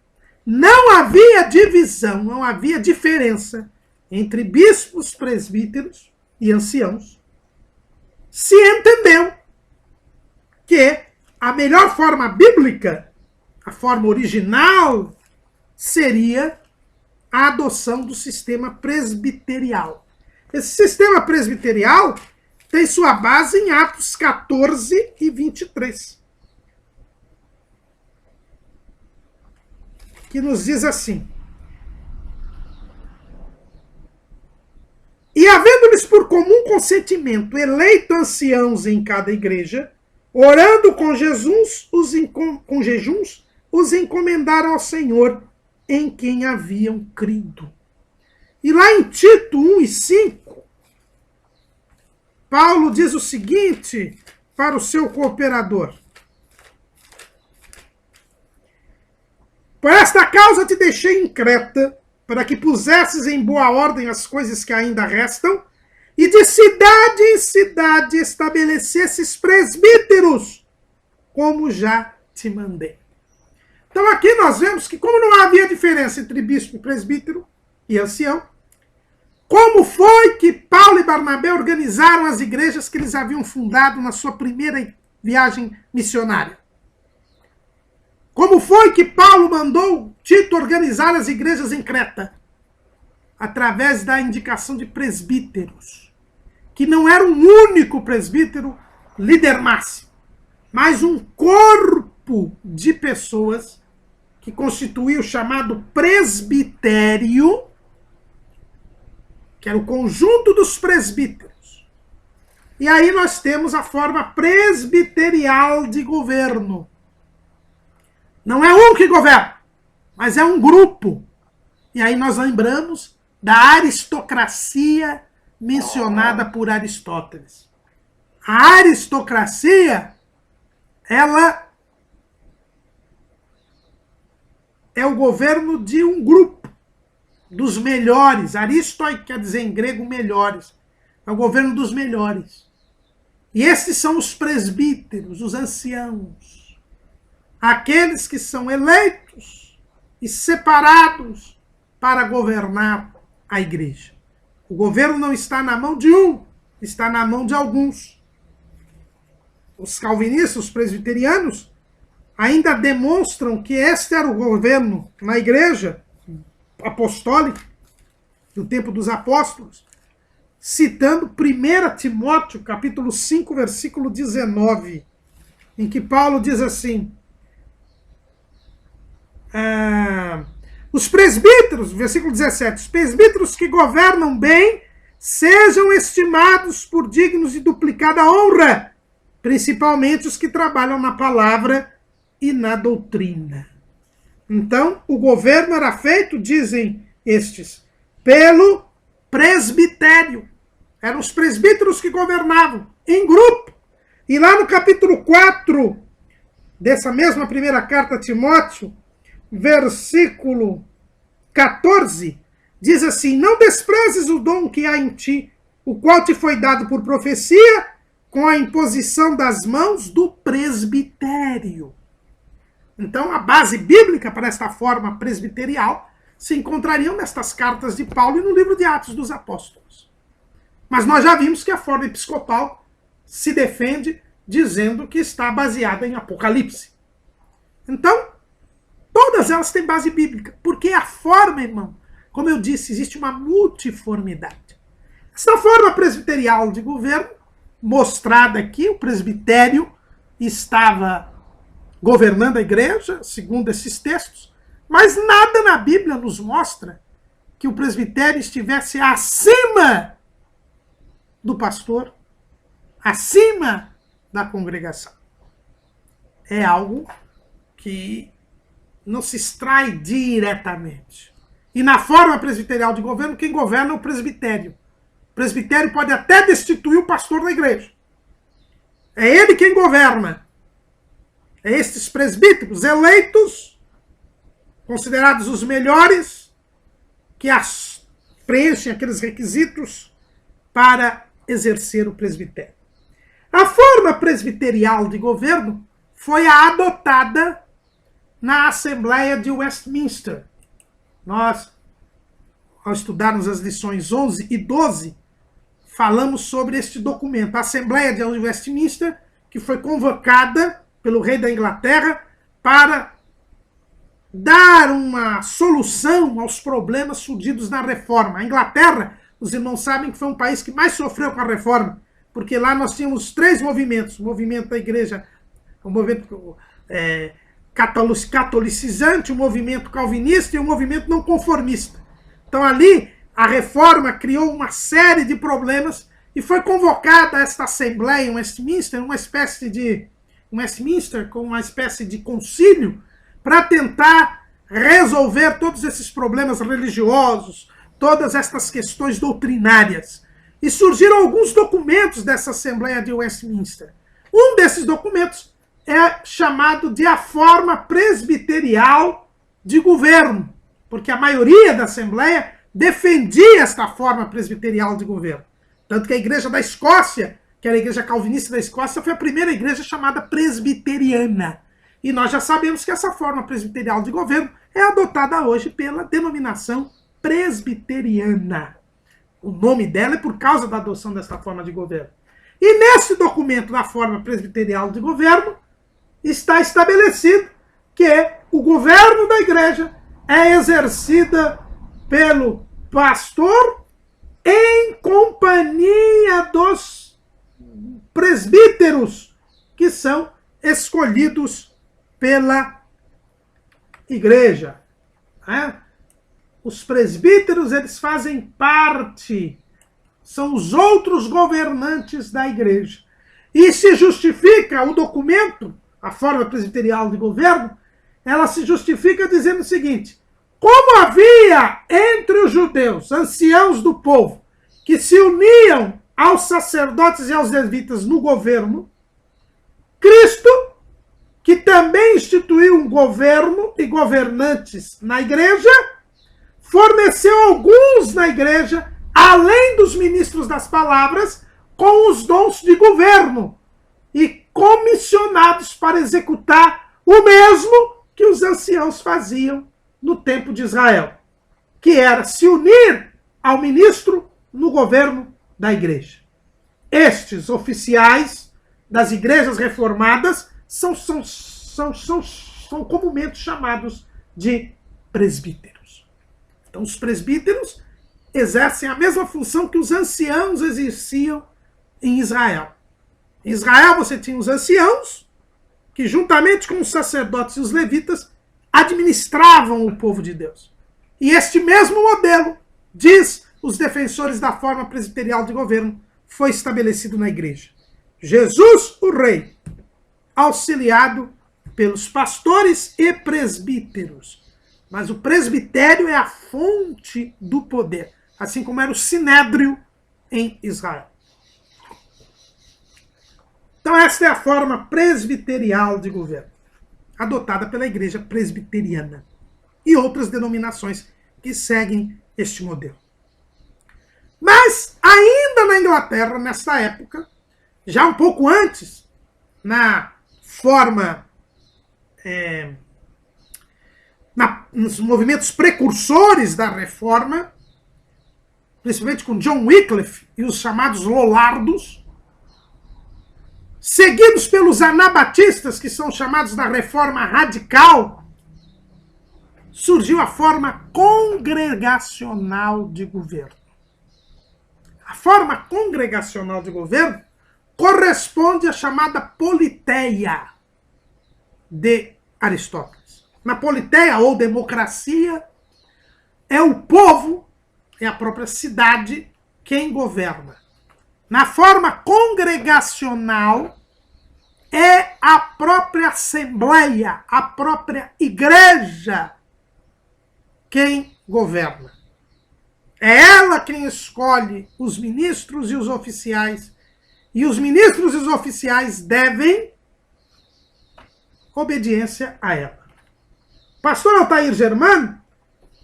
não havia divisão, não havia diferença entre bispos, presbíteros e anciãos, se entendeu que a melhor forma bíblica, a forma original, seria a adoção do sistema presbiterial. Esse sistema presbiterial tem sua base em Atos 14 e 23. Que nos diz assim: e havendo-lhes por comum consentimento eleito anciãos em cada igreja, orando com jejuns, os encomendaram ao Senhor em quem haviam crido. E lá em Tito 1 e 5, Paulo diz o seguinte para o seu cooperador: por esta causa te deixei em Creta, para que pusesses em boa ordem as coisas que ainda restam, e de cidade em cidade estabelecesses presbíteros, como já te mandei. Então aqui nós vemos que, como não havia diferença entre bispo, presbítero e ancião, como foi que Paulo e Barnabé organizaram as igrejas que eles haviam fundado na sua primeira viagem missionária? Como foi que Paulo mandou Tito organizar as igrejas em Creta? Através da indicação de presbíteros. que não era um único presbítero, líder máximo, mas um corpo de pessoas que constituía o chamado presbitério, que era o conjunto dos presbíteros. E aí nós temos a forma presbiterial de governo. Não é um que governa, mas é um grupo. E aí nós lembramos da aristocracia mencionada por Aristóteles. A aristocracia, ela é o governo de um grupo, dos melhores. Aristoi quer dizer em grego melhores. É o governo dos melhores. E esses são os presbíteros, os anciãos. Aqueles que são eleitos e separados para governar a igreja. O governo não está na mão de um, está na mão de alguns. Os calvinistas, os presbiterianos, ainda demonstram que este era o governo na igreja apostólica, no tempo dos apóstolos, citando 1 Timóteo, capítulo 5, versículo 19, em que Paulo diz assim, os presbíteros, versículo 17, os presbíteros que governam bem sejam estimados por dignos de duplicada honra, principalmente os que trabalham na palavra e na doutrina. Então, o governo era feito, dizem estes, pelo presbitério. Eram os presbíteros que governavam em grupo. E lá no capítulo 4 dessa mesma primeira carta a Timóteo, versículo 14, diz assim, não desprezes o dom que há em ti, o qual te foi dado por profecia, com a imposição das mãos do presbitério. Então, a base bíblica para esta forma presbiterial se encontrariam nestas cartas de Paulo e no livro de Atos dos Apóstolos. Mas nós já vimos que a forma episcopal se defende dizendo que está baseada em Apocalipse. Então, todas elas têm base bíblica, porque a forma, irmão, como eu disse, existe uma multiformidade. Essa forma presbiterial de governo, mostrada aqui, o presbitério estava governando a igreja, segundo esses textos, mas nada na Bíblia nos mostra que o presbitério estivesse acima do pastor, acima da congregação. É algo que não se extrai diretamente. E na forma presbiterial de governo, quem governa é o presbitério. O presbitério pode até destituir o pastor da igreja. É ele quem governa. É estes presbíteros eleitos, considerados os melhores, que preenchem aqueles requisitos para exercer o presbitério. A forma presbiterial de governo foi a adotada na Assembleia de Westminster. Nós, ao estudarmos as lições 11 e 12, falamos sobre este documento. A Assembleia de Westminster, que foi convocada pelo rei da Inglaterra para dar uma solução aos problemas surgidos na reforma. A Inglaterra, os irmãos sabem que foi um país que mais sofreu com a reforma, porque lá nós tínhamos 3 movimentos. O movimento da igreja, o movimento catolicizante, o movimento calvinista e o movimento não conformista. Então ali a reforma criou uma série de problemas e foi convocada esta Assembleia em Westminster, uma espécie de concílio, para tentar resolver todos esses problemas religiosos, todas estas questões doutrinárias. E surgiram alguns documentos dessa Assembleia de Westminster. Um desses documentos é chamado de a forma presbiterial de governo, porque a maioria da Assembleia defendia esta forma presbiterial de governo. Tanto que a igreja da Escócia, que era a igreja calvinista da Escócia, foi a primeira igreja chamada presbiteriana. E nós já sabemos que essa forma presbiterial de governo é adotada hoje pela denominação presbiteriana. O nome dela é por causa da adoção dessa forma de governo. E nesse documento da forma presbiterial de governo, está estabelecido que o governo da igreja é exercida pelo pastor em companhia dos presbíteros, que são escolhidos pela igreja. Os presbíteros, eles fazem parte, são os outros governantes da igreja. E se justifica o documento, a forma presbiterial de governo, ela se justifica dizendo o seguinte: como havia entre os judeus, anciãos do povo, que se uniam aos sacerdotes e aos levitas no governo, Cristo, que também instituiu um governo e governantes na igreja, forneceu alguns na igreja, além dos ministros das palavras, com os dons de governo e comissionados para executar o mesmo que os anciãos faziam no tempo de Israel, que era se unir ao ministro no governo da igreja. Estes oficiais das igrejas reformadas são comumente chamados de presbíteros. Então, os presbíteros exercem a mesma função que os anciãos exerciam em Israel. Em Israel você tinha os anciãos, que juntamente com os sacerdotes e os levitas administravam o povo de Deus. E este mesmo modelo, diz os defensores da forma presbiterial de governo, foi estabelecido na igreja. Jesus, o rei, auxiliado pelos pastores e presbíteros. Mas o presbitério é a fonte do poder, assim como era o sinédrio em Israel. Então esta é a forma presbiterial de governo, adotada pela igreja presbiteriana e outras denominações que seguem este modelo. Mas ainda na Inglaterra, nesta época, já um pouco antes, na forma, nos movimentos precursores da reforma, principalmente com John Wycliffe e os chamados Lollardos, seguidos pelos anabatistas, que são chamados da reforma radical, surgiu a forma congregacional de governo. A forma congregacional de governo corresponde à chamada politeia de Aristóteles. Na politeia, ou democracia, é o povo, é a própria cidade quem governa. Na forma congregacional, é a própria assembleia, a própria igreja quem governa. É ela quem escolhe os ministros e os oficiais. E os ministros e os oficiais devem obediência a ela. Pastor Altair Germano,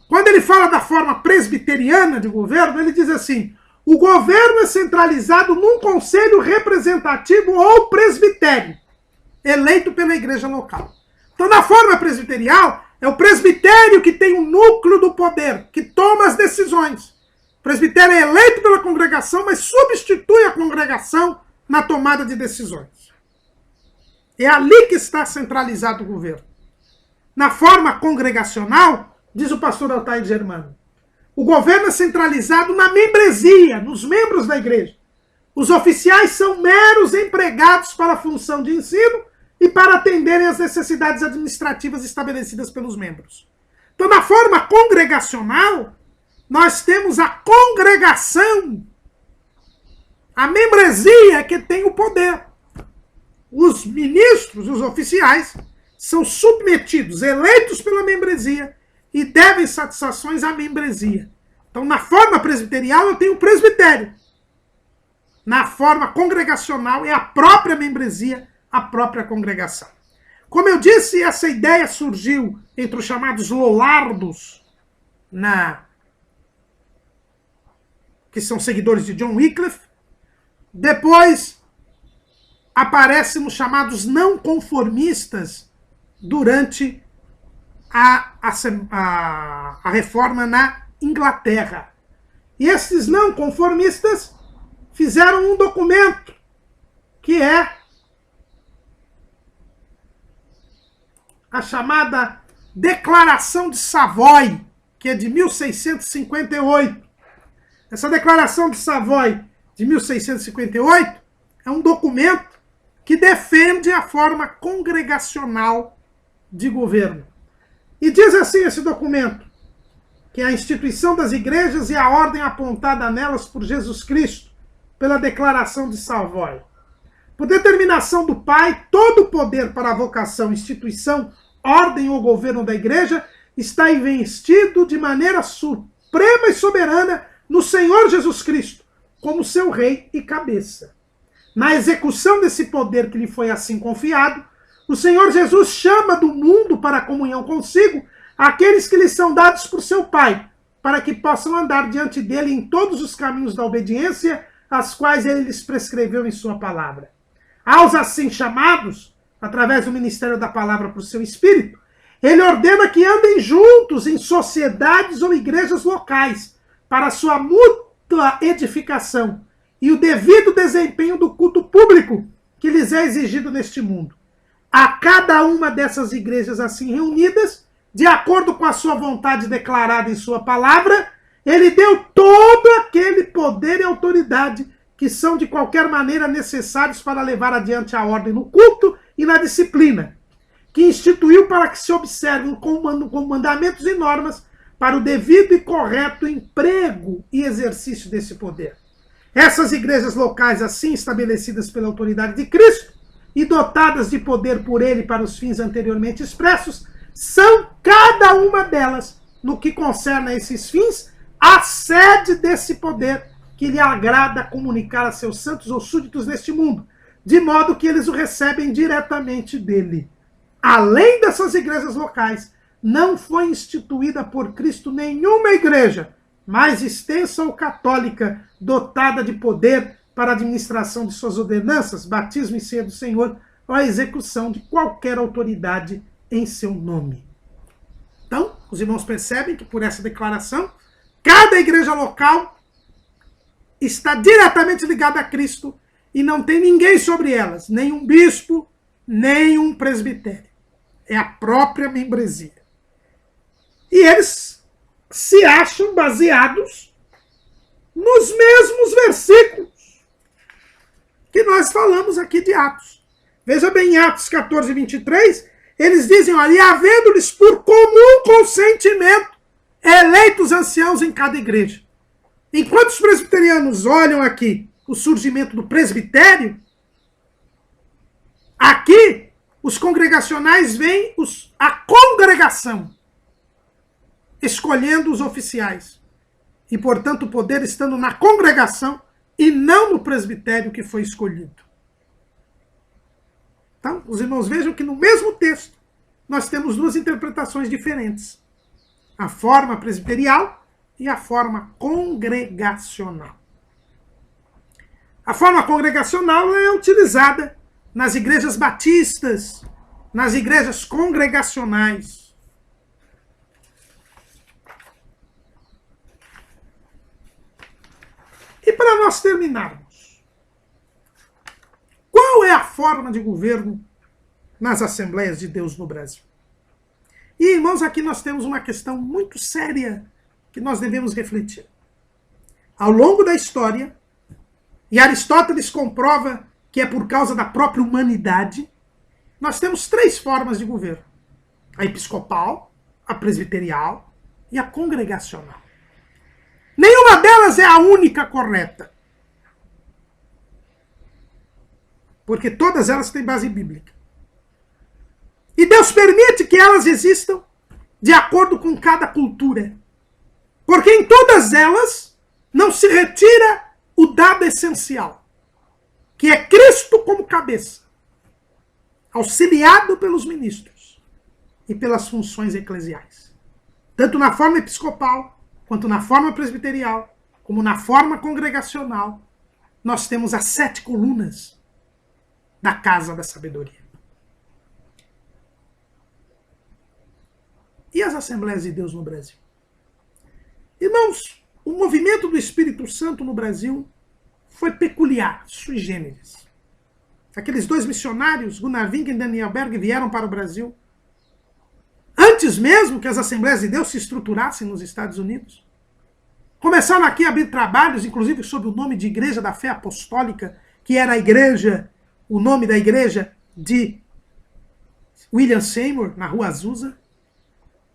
quando ele fala da forma presbiteriana de governo, ele diz assim: o governo é centralizado num conselho representativo ou presbitério, eleito pela igreja local. Então, na forma presbiterial, é o presbitério que tem o núcleo do poder, que toma as decisões. O presbitério é eleito pela congregação, mas substitui a congregação na tomada de decisões. É ali que está centralizado o governo. Na forma congregacional, diz o pastor Altair Germano, o governo é centralizado na membresia, nos membros da igreja. Os oficiais são meros empregados para a função de ensino e para atenderem às necessidades administrativas estabelecidas pelos membros. Então, na forma congregacional, nós temos a congregação, a membresia que tem o poder. Os ministros, os oficiais, são submetidos, eleitos pela membresia, e devem satisfações à membresia. Então, na forma presbiterial, eu tenho o presbitério. Na forma congregacional, é a própria membresia, a própria congregação. Como eu disse, essa ideia surgiu entre os chamados Lollardos, que são seguidores de John Wycliffe. Depois, aparece nos chamados não conformistas durante a reforma na Inglaterra. E esses não conformistas fizeram um documento que é a chamada Declaração de Savoy, que é de 1658. Essa declaração de Savoy de 1658 é um documento que defende a forma congregacional de governo. E diz assim esse documento, que é a instituição das igrejas e a ordem apontada nelas por Jesus Cristo, pela declaração de Savoy. Por determinação do Pai, todo o poder para a vocação, instituição, ordem ou governo da igreja está investido de maneira suprema e soberana no Senhor Jesus Cristo, como seu rei e cabeça. Na execução desse poder que lhe foi assim confiado, o Senhor Jesus chama do mundo para a comunhão consigo aqueles que lhe são dados por seu Pai, para que possam andar diante dele em todos os caminhos da obediência, as quais ele lhes prescreveu em sua palavra. Aos assim chamados, através do ministério da palavra por seu Espírito, ele ordena que andem juntos em sociedades ou igrejas locais, para sua mútua edificação e o devido desempenho do culto público que lhes é exigido neste mundo. A cada uma dessas igrejas assim reunidas, de acordo com a sua vontade declarada em sua palavra, ele deu todo aquele poder e autoridade que são de qualquer maneira necessários para levar adiante a ordem no culto e na disciplina, que instituiu para que se observem com mandamentos e normas para o devido e correto emprego e exercício desse poder. Essas igrejas locais, assim estabelecidas pela autoridade de Cristo e dotadas de poder por ele para os fins anteriormente expressos, são cada uma delas, no que concerne a esses fins, a sede desse poder que lhe agrada comunicar a seus santos ou súditos neste mundo, de modo que eles o recebem diretamente dele. Além dessas igrejas locais, não foi instituída por Cristo nenhuma igreja mais extensa ou católica, dotada de poder para a administração de suas ordenanças, batismo e ceia do Senhor, ou a execução de qualquer autoridade em seu nome. Então, os irmãos percebem que por essa declaração, cada igreja local está diretamente ligada a Cristo e não tem ninguém sobre elas, nem um bispo, nem um presbitério. É a própria membresia. E eles se acham baseados nos mesmos versículos que nós falamos aqui de Atos. Veja bem, em Atos 14, 23, eles dizem, olha, e havendo-lhes por comum consentimento eleitos anciãos em cada igreja. Enquanto os presbiterianos olham aqui o surgimento do presbitério, aqui os congregacionais veem a congregação escolhendo os oficiais. E, portanto, o poder estando na congregação e não no presbitério que foi escolhido. Então, os irmãos vejam que no mesmo texto nós temos duas interpretações diferentes. A forma presbiterial e a forma congregacional. A forma congregacional é utilizada nas igrejas batistas, nas igrejas congregacionais. E para nós terminarmos, qual é a forma de governo nas Assembleias de Deus no Brasil? E, irmãos, aqui nós temos uma questão muito séria que nós devemos refletir. Ao longo da história, e Aristóteles comprova que é por causa da própria humanidade, nós temos três formas de governo: a episcopal, a presbiterial e a congregacional. Nenhuma delas é a única correta, porque todas elas têm base bíblica. E Deus permite que elas existam de acordo com cada cultura, porque em todas elas não se retira o dado essencial, que é Cristo como cabeça, auxiliado pelos ministros e pelas funções eclesiais. Tanto na forma episcopal, quanto na forma presbiterial, como na forma congregacional, nós temos as 7 colunas da casa da sabedoria. E as Assembleias de Deus no Brasil? Irmãos, o movimento do Espírito Santo no Brasil foi peculiar, sui generis. Aqueles 2 missionários, Gunnar Vink e Daniel Berg, vieram para o Brasil antes mesmo que as Assembleias de Deus se estruturassem nos Estados Unidos. Começaram aqui a abrir trabalhos, inclusive sob o nome de Igreja da Fé Apostólica, que era a igreja, o nome da igreja de William Seymour, na Rua Azusa,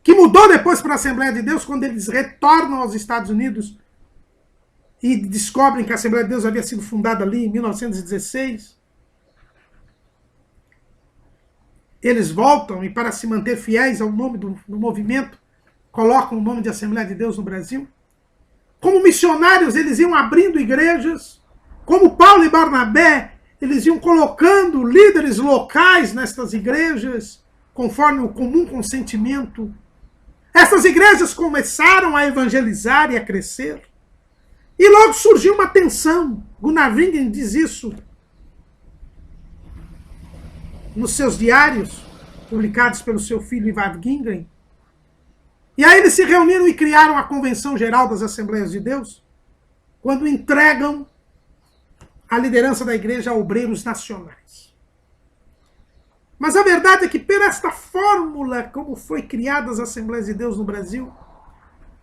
que mudou depois para a Assembleia de Deus, quando eles retornam aos Estados Unidos e descobrem que a Assembleia de Deus havia sido fundada ali em 1916. Eles voltam e, para se manter fiéis ao nome do movimento, colocam o nome de Assembleia de Deus no Brasil. Como missionários, eles iam abrindo igrejas. Como Paulo e Barnabé, eles iam colocando líderes locais nestas igrejas, conforme o comum consentimento. Essas igrejas começaram a evangelizar e a crescer. E logo surgiu uma tensão. Gunnar Wingen diz isso nos seus diários, publicados pelo seu filho Ivar Wingen. E aí eles se reuniram e criaram a Convenção Geral das Assembleias de Deus, quando entregam a liderança da igreja a obreiros nacionais. Mas a verdade é que, por esta fórmula como foi criada as Assembleias de Deus no Brasil,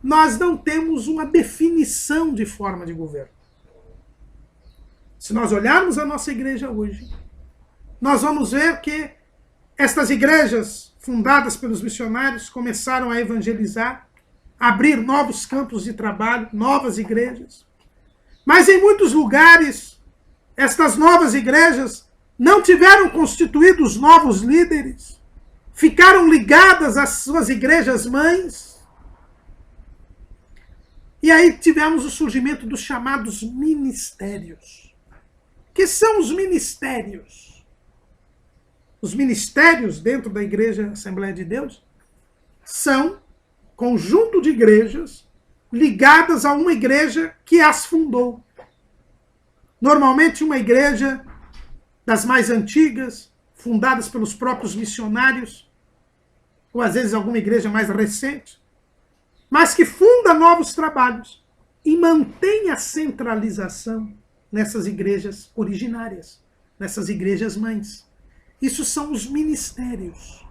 nós não temos uma definição de forma de governo. Se nós olharmos a nossa igreja hoje, nós vamos ver que estas igrejas fundadas pelos missionários começaram a evangelizar, a abrir novos campos de trabalho, novas igrejas. Mas em muitos lugares, estas novas igrejas não tiveram constituídos novos líderes, ficaram ligadas às suas igrejas mães. E aí tivemos o surgimento dos chamados ministérios. O que são os ministérios? Os ministérios dentro da Igreja Assembleia de Deus são conjunto de igrejas ligadas a uma igreja que as fundou. Normalmente uma igreja das mais antigas, fundadas pelos próprios missionários, ou às vezes alguma igreja mais recente, mas que funda novos trabalhos e mantém a centralização nessas igrejas originárias, nessas igrejas mães. Isso são os ministérios.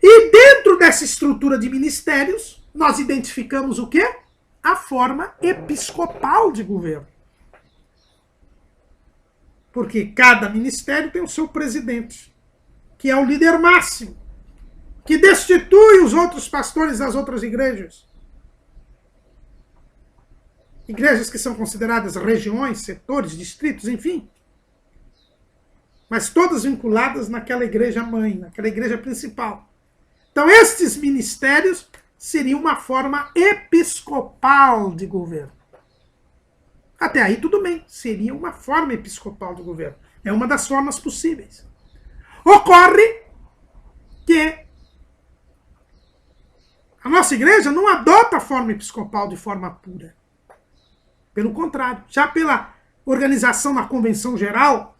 E dentro dessa estrutura de ministérios, nós identificamos o quê? A forma episcopal de governo. Porque cada ministério tem o seu presidente, que é o líder máximo, que destitui os outros pastores das outras igrejas. Igrejas que são consideradas regiões, setores, distritos, enfim. Mas todas vinculadas naquela igreja mãe, naquela igreja principal. Então, estes ministérios seriam uma forma episcopal de governo. Até aí tudo bem, seria uma forma episcopal de governo. É uma das formas possíveis. Ocorre que a nossa igreja não adota a forma episcopal de forma pura. Pelo contrário, já pela organização na Convenção Geral,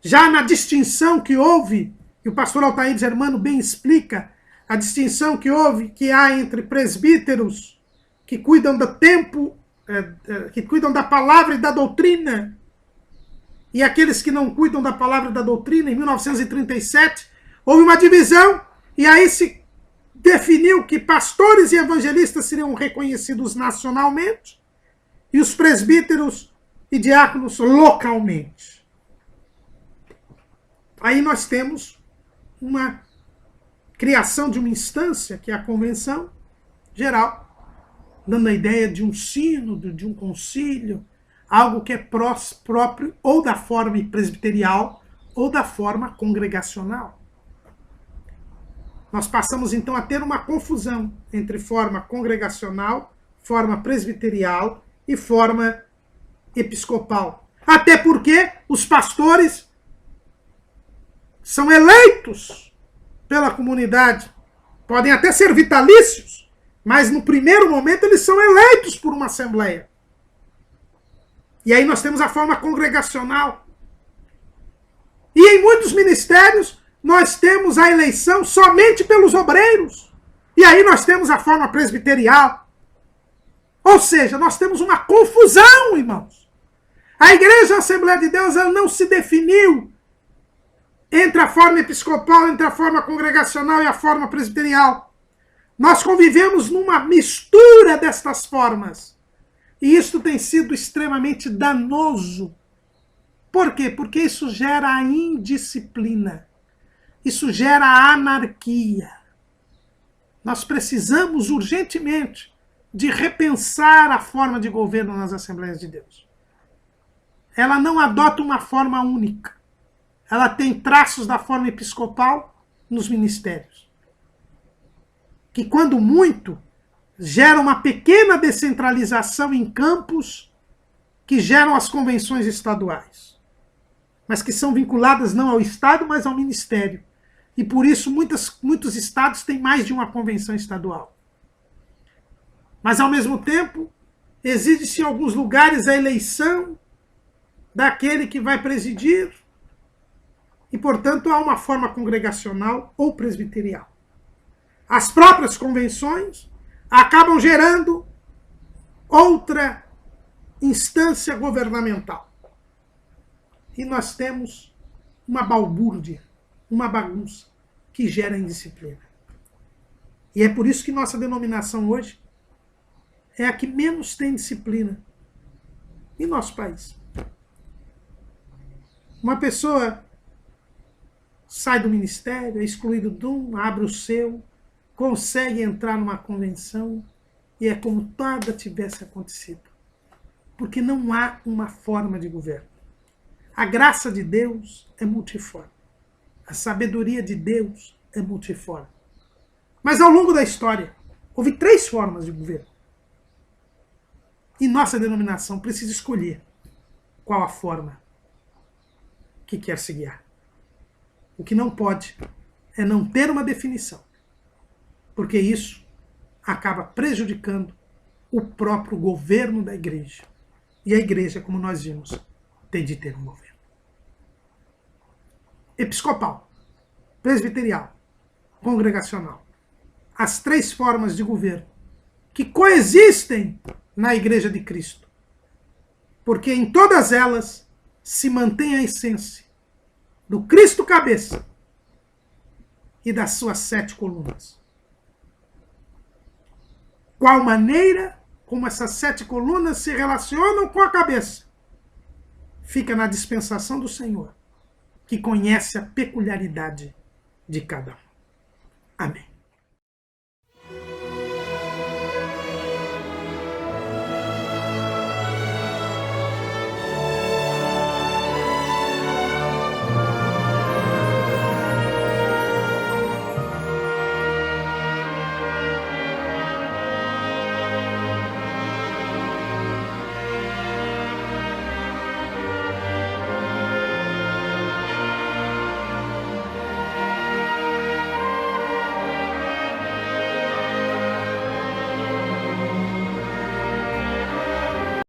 já na distinção que houve, que o pastor Altair Germano bem explica, a distinção que há entre presbíteros que cuidam do tempo, que cuidam da palavra e da doutrina, e aqueles que não cuidam da palavra e da doutrina, em 1937, houve uma divisão, e aí se definiu que pastores e evangelistas seriam reconhecidos nacionalmente, e os presbíteros e diáconos localmente. Aí nós temos uma criação de uma instância, que é a Convenção Geral, dando a ideia de um sínodo, de um concílio, algo que é próprio ou da forma presbiterial ou da forma congregacional. Nós passamos então a ter uma confusão entre forma congregacional, forma presbiterial e forma episcopal. Até porque os pastores são eleitos pela comunidade. Podem até ser vitalícios, mas no primeiro momento eles são eleitos por uma assembleia. E aí nós temos a forma congregacional. E em muitos ministérios nós temos a eleição somente pelos obreiros. E aí nós temos a forma presbiterial. Ou seja, nós temos uma confusão, irmãos. A Igreja Assembleia de Deus ela não se definiu entre a forma episcopal, entre a forma congregacional e a forma presbiterial. Nós convivemos numa mistura destas formas. E isto tem sido extremamente danoso. Por quê? Porque isso gera a indisciplina. Isso gera a anarquia. Nós precisamos urgentemente de repensar a forma de governo nas Assembleias de Deus. Ela não adota uma forma única. Ela tem traços da forma episcopal nos ministérios, que quando muito, gera uma pequena descentralização em campos que geram as convenções estaduais, mas que são vinculadas não ao Estado, mas ao Ministério. E por isso muitos estados têm mais de uma convenção estadual. Mas, ao mesmo tempo, exige-se em alguns lugares a eleição daquele que vai presidir, e, portanto, há uma forma congregacional ou presbiterial. As próprias convenções acabam gerando outra instância governamental. E nós temos uma balbúrdia, uma bagunça que gera indisciplina. E é por isso que nossa denominação hoje é a que menos tem disciplina em nosso país. Uma pessoa sai do ministério, é excluído de um, abre o seu, consegue entrar numa convenção e é como nada tivesse acontecido. Porque não há uma forma de governo. A graça de Deus é multiforme. A sabedoria de Deus é multiforme. Mas ao longo da história, houve 3 formas de governo. E nossa denominação precisa escolher qual a forma que quer se guiar. O que não pode é não ter uma definição, porque isso acaba prejudicando o próprio governo da igreja. E a igreja, como nós vimos, tem de ter um governo episcopal, presbiterial, congregacional. As 3 formas de governo que coexistem na Igreja de Cristo. Porque em todas elas se mantém a essência do Cristo cabeça e das suas 7 colunas. Qual maneira como essas 7 colunas se relacionam com a cabeça fica na dispensação do Senhor, que conhece a peculiaridade de cada um. Amém.